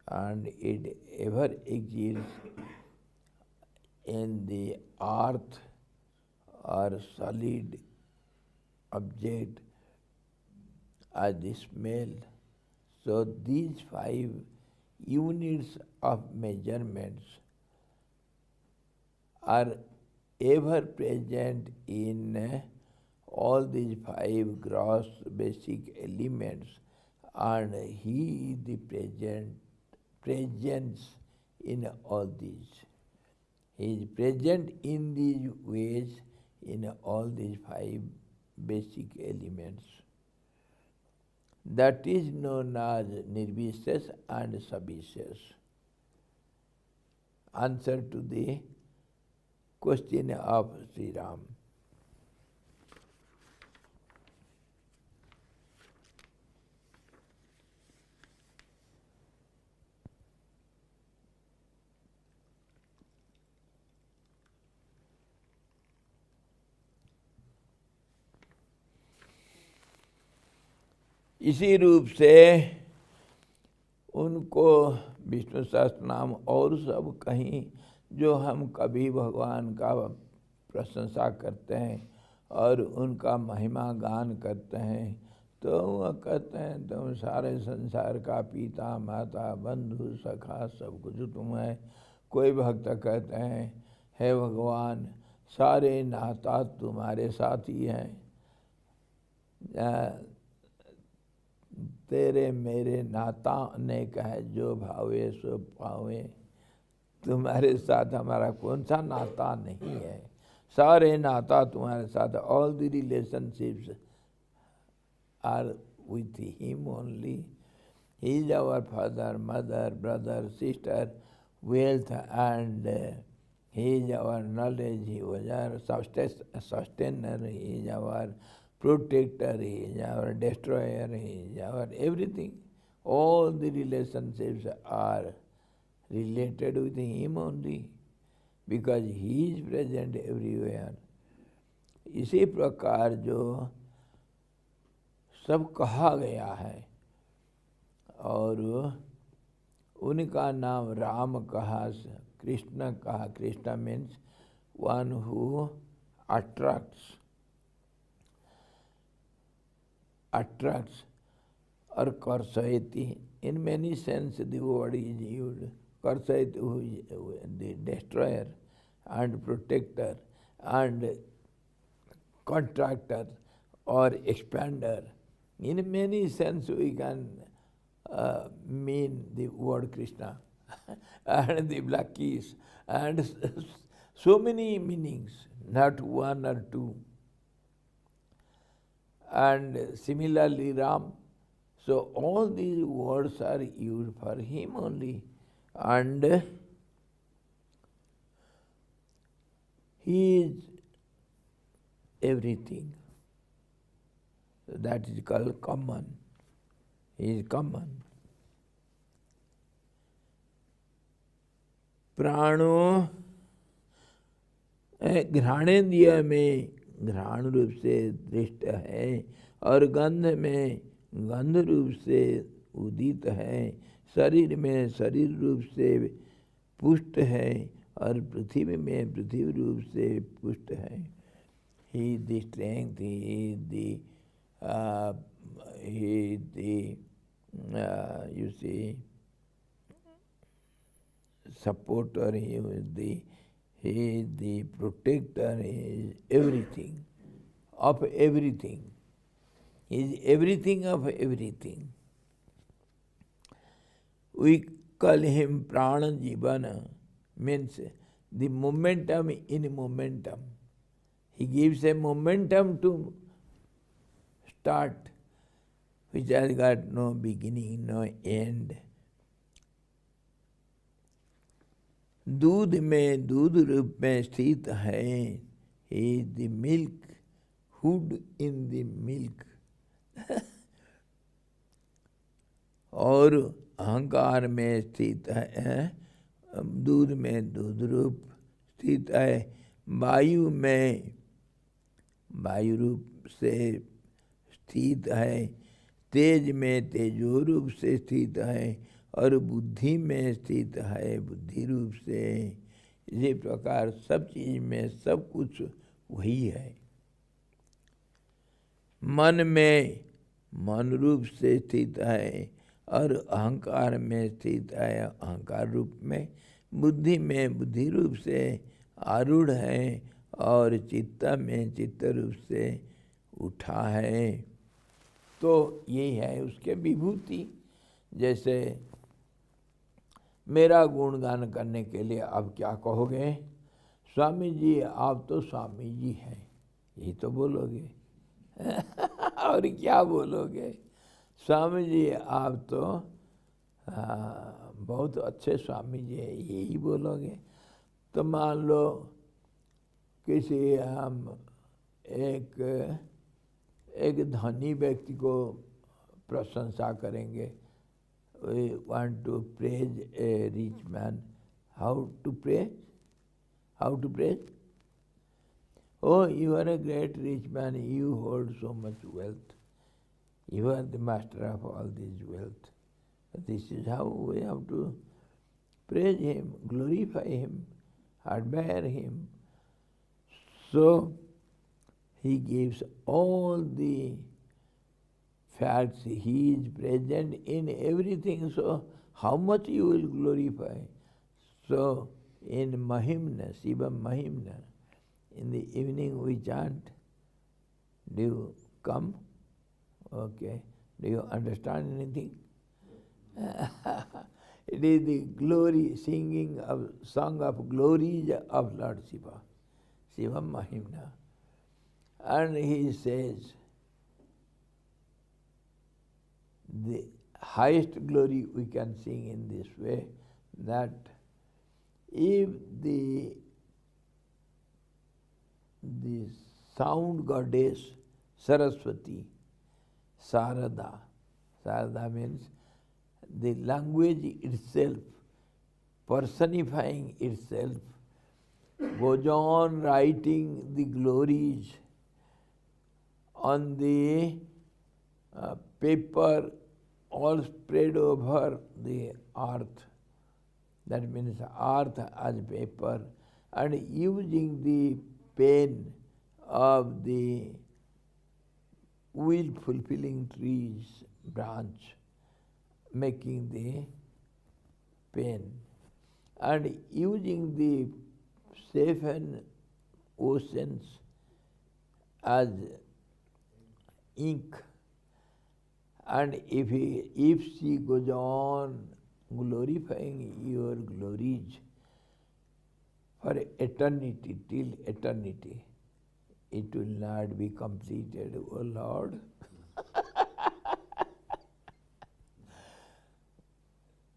Speaker 1: and it ever exists in the earth or solid object as the smell. So these 5 units of measurements are ever present in all these 5 gross basic elements, and he is the presence in all these. He is present in these ways in all these 5 basic elements. That is known as Nirvises and Sabises. Answer to the question of Sri Ram. इसी रूप से उनको विष्णु सहस्त्र नाम और सब कहीं जो हम कभी भगवान का प्रशंसा करते हैं और उनका महिमा गान करते हैं, तो वह कहते हैं तुम सारे संसार का पिता माता बंधु सखा सब कुछ तुम है। कोई भक्त कहते हैं हे भगवान सारे नाता तुम्हारे साथ ही हैं, तेरे मेरे नाता अनेक है जो भावे सो पावे, तुम्हारे साथ हमारा कौन सा नाता नहीं है, सारे नाता तुम्हारे साथ, all the relationships are with him only. He is our father, mother, brother, sister, wealth, and He is our knowledge. He was our sustainer. He is our protector. He is our destroyer. He is our everything. All the relationships are related with Him only, because He is present everywhere. इसी प्रकार जो सब कहा गया है, और उनका नाम राम कहा, कृष्ण कहा. Krishna means one who attracts or Karsayati. In many sense the word is used. Karsayati, who is the destroyer and protector and contractor or expander. In many sense we can mean the word Krishna and the black keys, and so many meanings, not one or two. And similarly Ram. So all these words are used for Him only, and He is everything. So that is called common. He is common. प्राणों घ्राणेन्द्रिय में घ्राण रूप से दृष्ट है, और गंध में गंध रूप से उदित है, शरीर में शरीर रूप से पुष्ट है, और पृथ्वी में पृथ्वी रूप से पुष्ट है. He is the strength, He is the you see, supporter, He is the protector, He is everything of everything. He is everything of everything. We call Him Prana Jivana, means the momentum in momentum. He gives a momentum to start, which has got no beginning, no end. दूध में दूध रूप में स्थित है. He is the milk, hood in the milk. और अहंकार में स्थित है, दूध में दूध रूप स्थित है. वायु में वायु रूप से स्थित है. तेज में तेजो रूप से स्थित है, और बुद्धि में स्थित है बुद्धि रूप से. इसी प्रकार सब चीज में सब कुछ वही है. मन में मन रूप से स्थित है, और अहंकार में स्थित है अहंकार रूप में. बुद्धि में बुद्धि रूप से आरूढ़ है, और चित्त में चित्त रूप से उठा है. तो यही है उसके विभूति. जैसे मेरा गुणगान करने के लिए आप क्या कहोगे? स्वामी जी आप तो स्वामी जी हैं, यही तो बोलोगे. और क्या बोलोगे? स्वामी जी आप तो बहुत अच्छे स्वामी जी हैं, यही बोलोगे. तो मान लो किसी हम एक धनी व्यक्ति को प्रशंसा करेंगे. We want to praise a rich man. How to praise? How to praise? Oh, you are a great rich man, you hold so much wealth. You are the master of all this wealth. This is how we have to praise him, glorify him, admire him. So, he gives all the facts. He is present in everything, so how much you will glorify? So, in Mahimna, Shiva Mahimna, in the evening we chant. Do you come? Okay. Do you understand anything? It is the glory, singing of song of glories of Lord Shiva, Shiva Mahimna. And he says, highest glory we can sing in this way, that if the sound goddess Saraswati, Sarada means the language itself, personifying itself, goes on writing the glories on the paper all spread over the earth. That means earth as paper, and using the pen of the will-fulfilling trees branch, making the pen, and using the 7 oceans as ink. And if she goes on glorifying your glories for eternity, till eternity, it will not be completed, O Lord.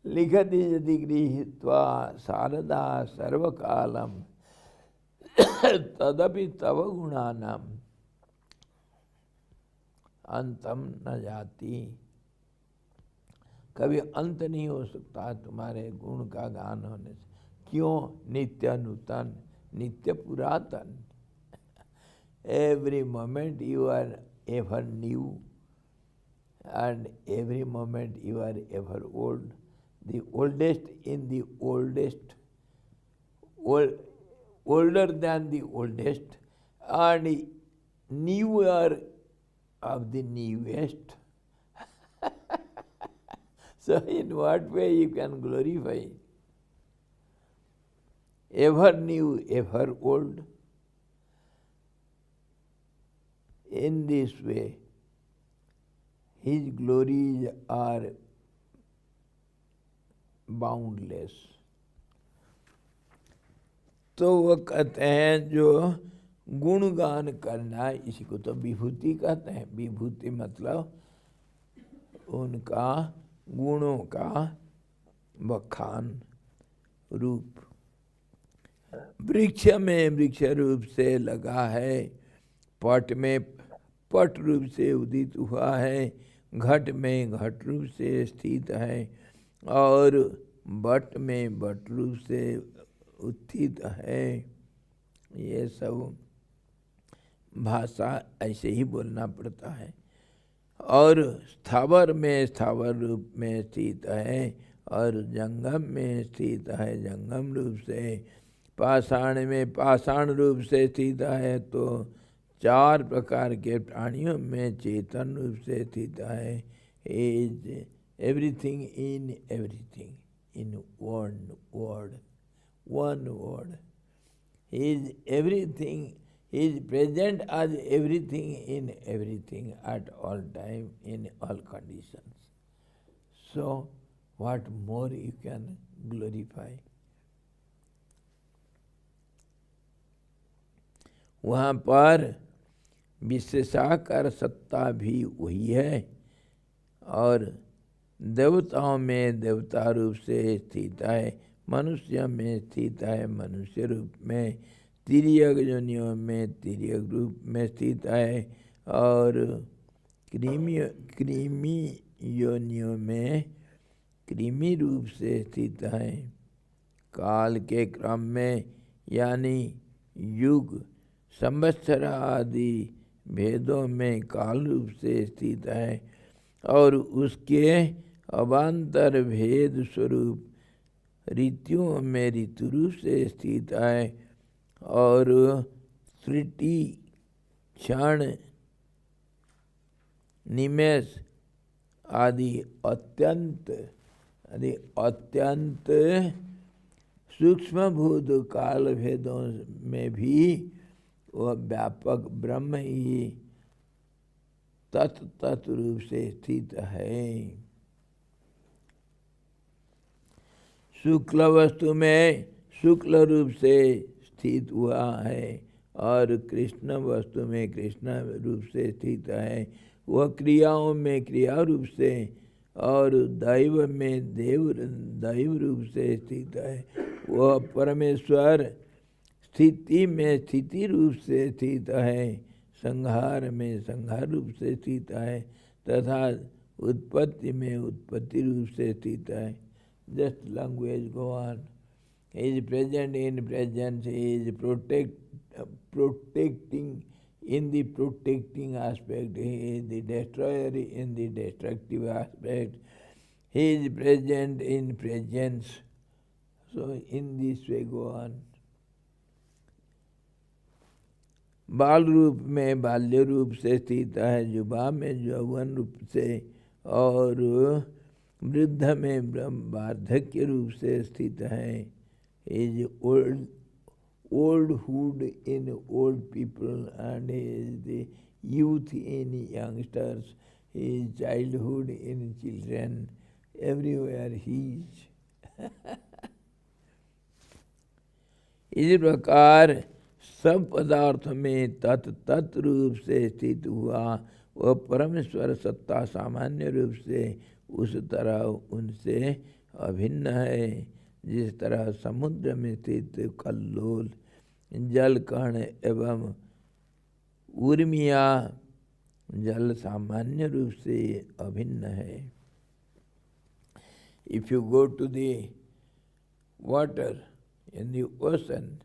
Speaker 1: लिखति यदि गृहीत्वा शारदा सर्वकालम तदपि तव गुणानाम अंतम न जाती। कभी अंत नहीं हो सकता तुम्हारे गुण का गान होने से। क्यों? नित्य नूतन, नित्य पुरातन। Every moment you are ever new, and every moment you are ever old. The oldest in the oldest, older than the oldest, and newer of the newest. So in what way you can glorify? Ever new, ever old. In this way, His glories are boundless. तो वो कहते हैं जो गुणगान करना, इसी को तो विभूति कहते हैं। विभूति मतलब उनका गुणों का बखान रूप। वृक्ष में वृक्ष रूप से लगा है, पट में पट रूप से उदित हुआ है, घट में घट रूप से स्थित है, और बट में बट रूप से उत्थित है। ये सब भाषा ऐसे ही बोलना पड़ता है। और स्थावर में स्थावर रूप में स्थित है, और जंगम में स्थित है जंगम रूप से, पाषाण में पाषाण रूप से स्थित है। तो 4 प्रकार के प्राणियों में चेतन रूप से स्थित है। Is everything in everything, in one word. He is everything, He is present as everything in everything at all time, in all conditions. So, what more you can glorify? वहाँ पर विशेषाकार सत्ता भी वही है, और देवताओं में देवता रूप से स्थित है, मनुष्य में स्थित है मनुष्य रूप में, तिर्यक योनियों में तिर्यक रूप में स्थित है, और कृमि योनियों में कृमि रूप से स्थित है। काल के क्रम में यानी युग संवत्सर आदि भेदों में काल रूप से स्थित है, और उसके अवान्तर भेद स्वरूप ऋतुओं में ऋतु रूप से स्थित है, और त्रुटि क्षण निमेष आदि अत्यंत सूक्ष्मभूत काल भेदों में भी वह व्यापक ब्रह्म ही तत्व रूप से स्थित है। शुक्ल वस्तु में शुक्ल रूप से स्थित हुआ है, और कृष्ण वस्तु में कृष्ण रूप से स्थित है। वह क्रियाओं में क्रिया रूप से, और दैव में दैव रूप से स्थित है। वह परमेश्वर स्थिति में स्थिति रूप से स्थित है, संहार में संहार रूप से स्थित है, तथा उत्पत्ति में उत्पत्ति रूप से स्थित है। Just language go on. He is present in presence, he is protecting in the protecting aspect, he is the destroyer in the destructive aspect, he is present in presence. So in this way go on. बाल रूप में बाल्य रूप से स्थित है, युवा में यौवन रूप से, और वृद्ध में वार्धक्य रूप से स्थित है। is oldhood in old people, and is the youth in youngsters, is childhood in children, everywhere he is. इस प्रकार सब पदार्थ में तत् रूप से स्थित हुआ वह परमेश्वर सत्ता सामान्य रूप से उस तरह उनसे अभिन्न है, जिस तरह समुद्र में स्थित कल्लोल जल कण एवं उर्मिया जल सामान्य रूप से अभिन्न है। If you go to the water in the ocean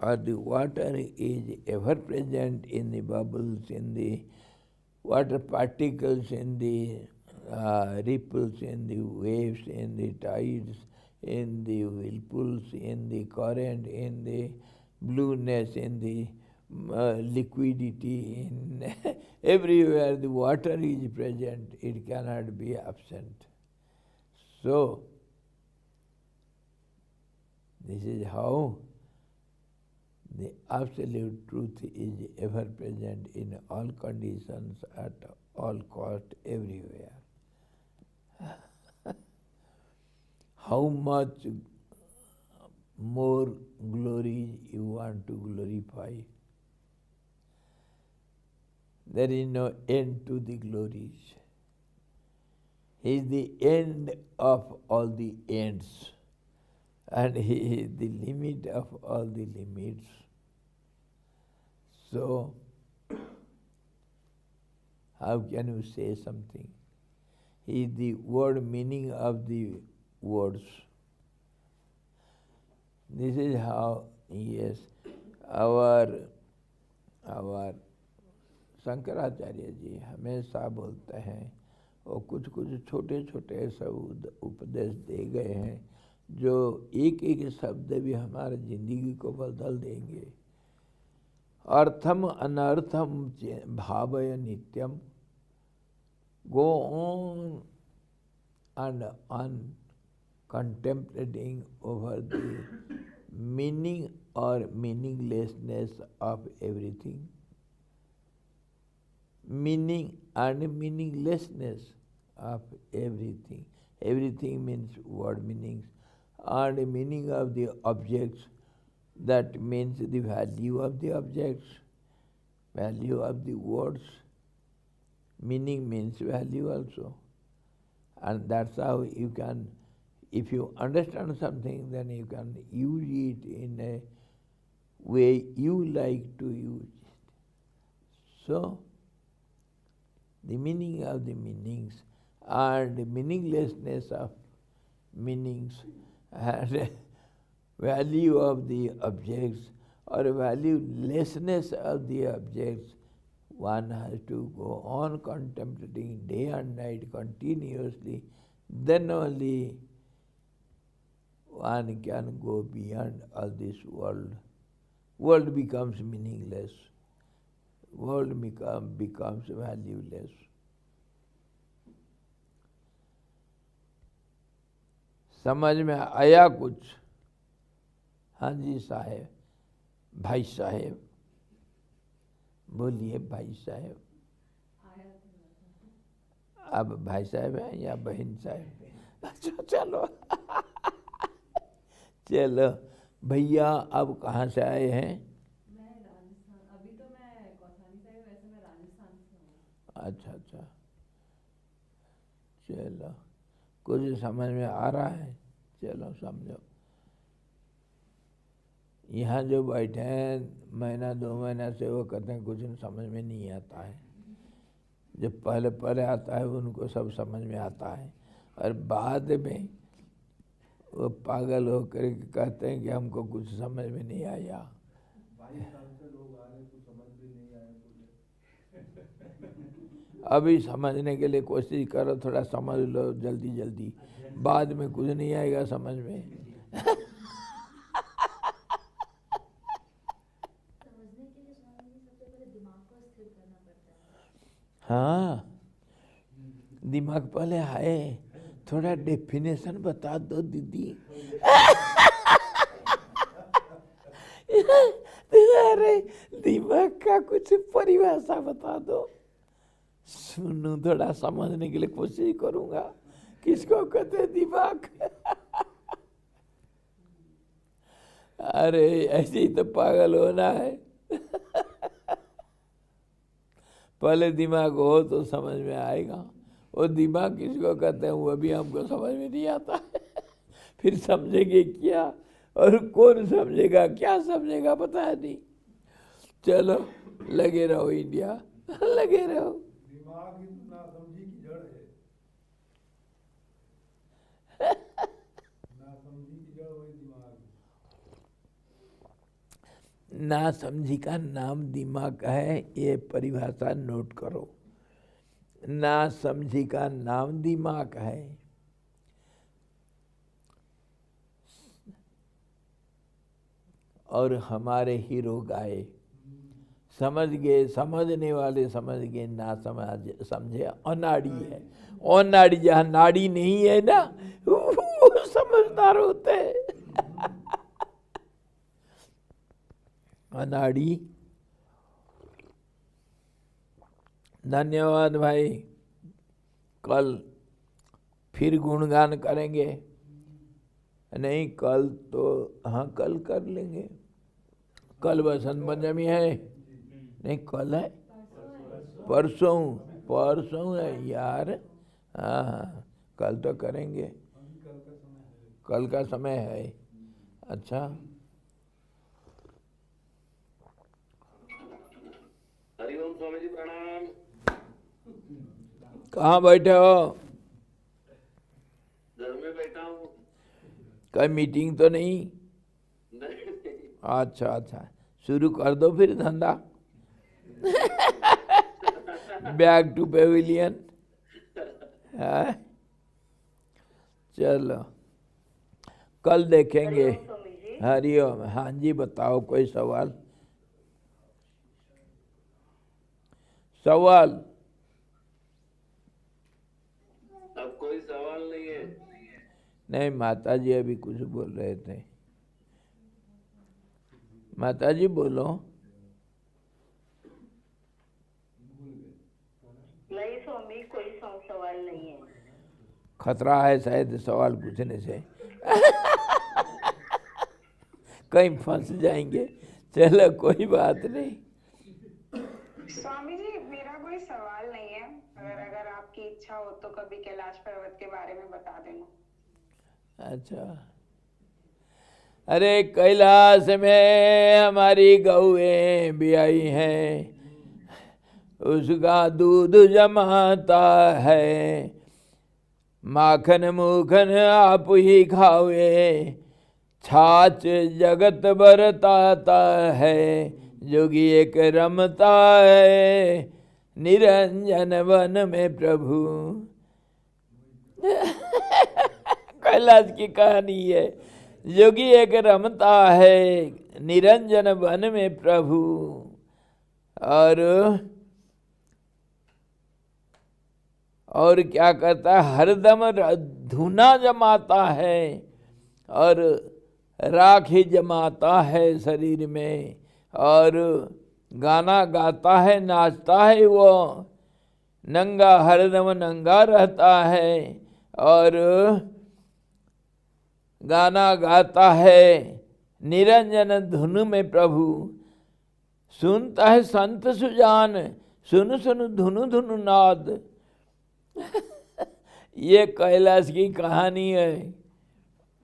Speaker 1: or the water is ever present in the bubbles, in the water particles, in the ripples, in the waves, in the tides, in the whirlpools, in the current, in the blueness, in the liquidity, in everywhere the water is present, it cannot be absent. So, this is how the absolute truth is ever present in all conditions, at all cost, everywhere. How much more glory you want to glorify? There is no end to the glories. He is the end of all the ends, and He is the limit of all the limits. So, how can you say something? He is the word meaning of the words. This is how, yes, our Shankaracharya ji हमेशा बोलते हैं, और कुछ कुछ छोटे छोटे सब उपदेश दे गए हैं जो एक एक शब्द भी हमारे जिंदगी को बदल देंगे। अर्थम अनर्थम भावय नित्यम, go on and on contemplating over the meaning or meaninglessness of everything. Meaning and meaninglessness of everything. Everything means word meanings, and meaning of the objects, that means the value of the objects, value of the words. Meaning means value also. And that's how you can, if you understand something, then you can use it in a way you like to use it. So, the meaning of the meanings and the meaninglessness of meanings and value of the objects or valuelessness of the objects, one has to go on contemplating day and night continuously, then only one can go beyond all this world. World becomes meaningless. World becomes valueless. समझ में आया कुछ? हाँ जी साहेब, भाई साहेब, बोलिए भाई साहेब। अब भाई साहेब हैं या बहन साहेब? अच्छा चलो चलो भैया, अब कहाँ से आए हैं? अच्छा अच्छा, चलो कुछ समझ में आ रहा है, चलो समझो। यहाँ जो बैठे हैं महीना 2 महीना से, वो कहते हैं कुछ समझ में नहीं आता है। जब पहले पहले आता है उनको सब समझ में आता है, और बाद में वो पागल होकर के कहते हैं कि हमको कुछ समझ में नहीं आया।
Speaker 2: 22 साल से लोग आ रहे, कुछ समझ भी नहीं आया कुछ।
Speaker 1: अभी समझने के लिए कोशिश करो, थोड़ा समझ लो जल्दी जल्दी, बाद में कुछ नहीं आएगा समझ में।
Speaker 5: समझने के लिए स्वामी जी सबसे पहले दिमाग को स्थिर करना पड़ता है।
Speaker 1: हाँ, दिमाग पहले है, थोड़ा डेफिनेशन बता दो दीदी। अरे दिमाग का कुछ परिभाषा बता दो, सुनूं, थोड़ा समझने के लिए कोशिश करूंगा। किसको कहते हैं दिमाग? अरे ऐसे ही तो पागल होना है। पहले दिमाग हो तो समझ में आएगा। वो दिमाग किसको कहते हैं वो भी हमको समझ में नहीं आता है। फिर समझेंगे क्या, और कौन समझेगा, क्या समझेगा, पता नहीं। चलो लगे रहो इंडिया, लगे रहो।
Speaker 2: दिमाग ही नासमझी की जड़ है। नासमझी की जड़ वही दिमाग है।
Speaker 1: नासमझी का नाम दिमाग है, ये परिभाषा नोट करो। नासमझी का नाम दिमाग है। और हमारे हीरो गाए, समझ गए, समझने वाले समझ गए, ना समझ समझे अनाड़ी है। अनाड़ी, जहाँ नाड़ी नहीं है ना, वो समझदार होते हैं। अनाड़ी। धन्यवाद भाई, कल फिर गुणगान करेंगे। नहीं कल तो, हाँ कल कर लेंगे। कल बसंत पंचमी है, नहीं कल है, परसों, परसों है यार। हाँ हाँ, कल तो करेंगे, कल का समय है। अच्छा,
Speaker 6: हरिओम स्वामी जी प्रणाम।
Speaker 1: कहाँ बैठे हो?
Speaker 6: घर में बैठा हूँ।
Speaker 1: कोई मीटिंग तो नहीं? अच्छा अच्छा, शुरू कर दो फिर धंधा। Back to pavilion. चलो कल देखेंगे।
Speaker 4: हरिओम स्वामी जी।
Speaker 1: हरिओम। हाँ जी, बताओ कोई सवाल? सवाल?
Speaker 6: अब कोई सवाल नहीं है।
Speaker 1: नहीं, माता जी अभी कुछ बोल रहे थे। माता जी बोलो।
Speaker 4: नहीं स्वामी, कोई सवाल नहीं है।
Speaker 1: खतरा है शायद सवाल पूछने से। कहीं फंस जाएंगे। चलो कोई बात नहीं।
Speaker 7: स्वामी जी, मेरा कोई सवाल नहीं है, अगर आपकी इच्छा हो तो कभी कैलाश पर्वत के बारे में बता देना।
Speaker 1: अच्छा, अरे कैलाश में हमारी गौएं भी आई हैं, उसका दूध जमाता है, माखन मुखन आप ही खावे, छाछ जगत बरताता है, जोगी एक रमता है, निरंजन वन में प्रभु। कैलाश की कहानी है। योगी एक रमता है निरंजन वन में प्रभु, और क्या करता है, हरदम धुना जमाता है और राख ही जमाता है शरीर में, और गाना गाता है, नाचता है, वो नंगा, हरदम नंगा रहता है और गाना गाता है निरंजन धुन में प्रभु। सुनता है संत सुजान, सुन सुन धुनु धुनु नाद। ये कैलाश की कहानी है।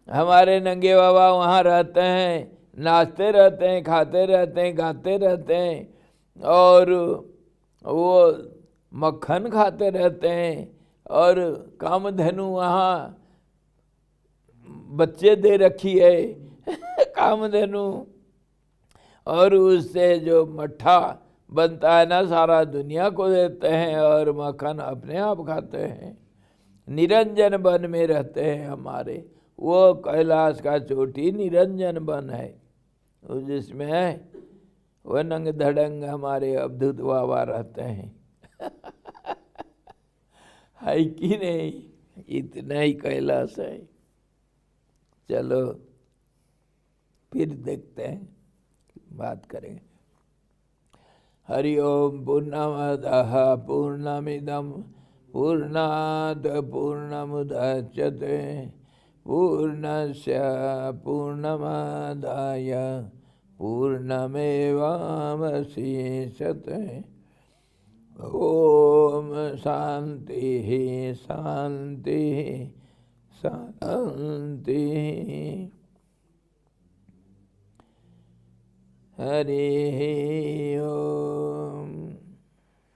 Speaker 1: हमारे नंगे बाबा वहाँ रहते हैं, नाचते रहते हैं, खाते रहते हैं, गाते रहते हैं और वो मक्खन खाते रहते हैं और कामधेनु वहाँ बच्चे दे रखी है कामधेनु, और उससे जो मट्ठा बनता है ना सारा दुनिया को देते हैं और मक्खन अपने आप खाते हैं। निरंजन वन में रहते हैं हमारे। वो कैलाश का चोटी निरंजन वन है, जिसमें वो नंग धड़ंग हमारे अवधूत बाबा रहते हैं। है कि नहीं? इतना ही कैलाश है। चलो फिर देखते हैं, बात करें। हरि ओम। पूर्णमदः पूर्णमिदं पूर्णात् पूर्णमुदच्यते पूर्णस्य पूर्णमादाय पूर्णमेवावशिष्यते। ओम शांति शांति शांति। हरि ओम।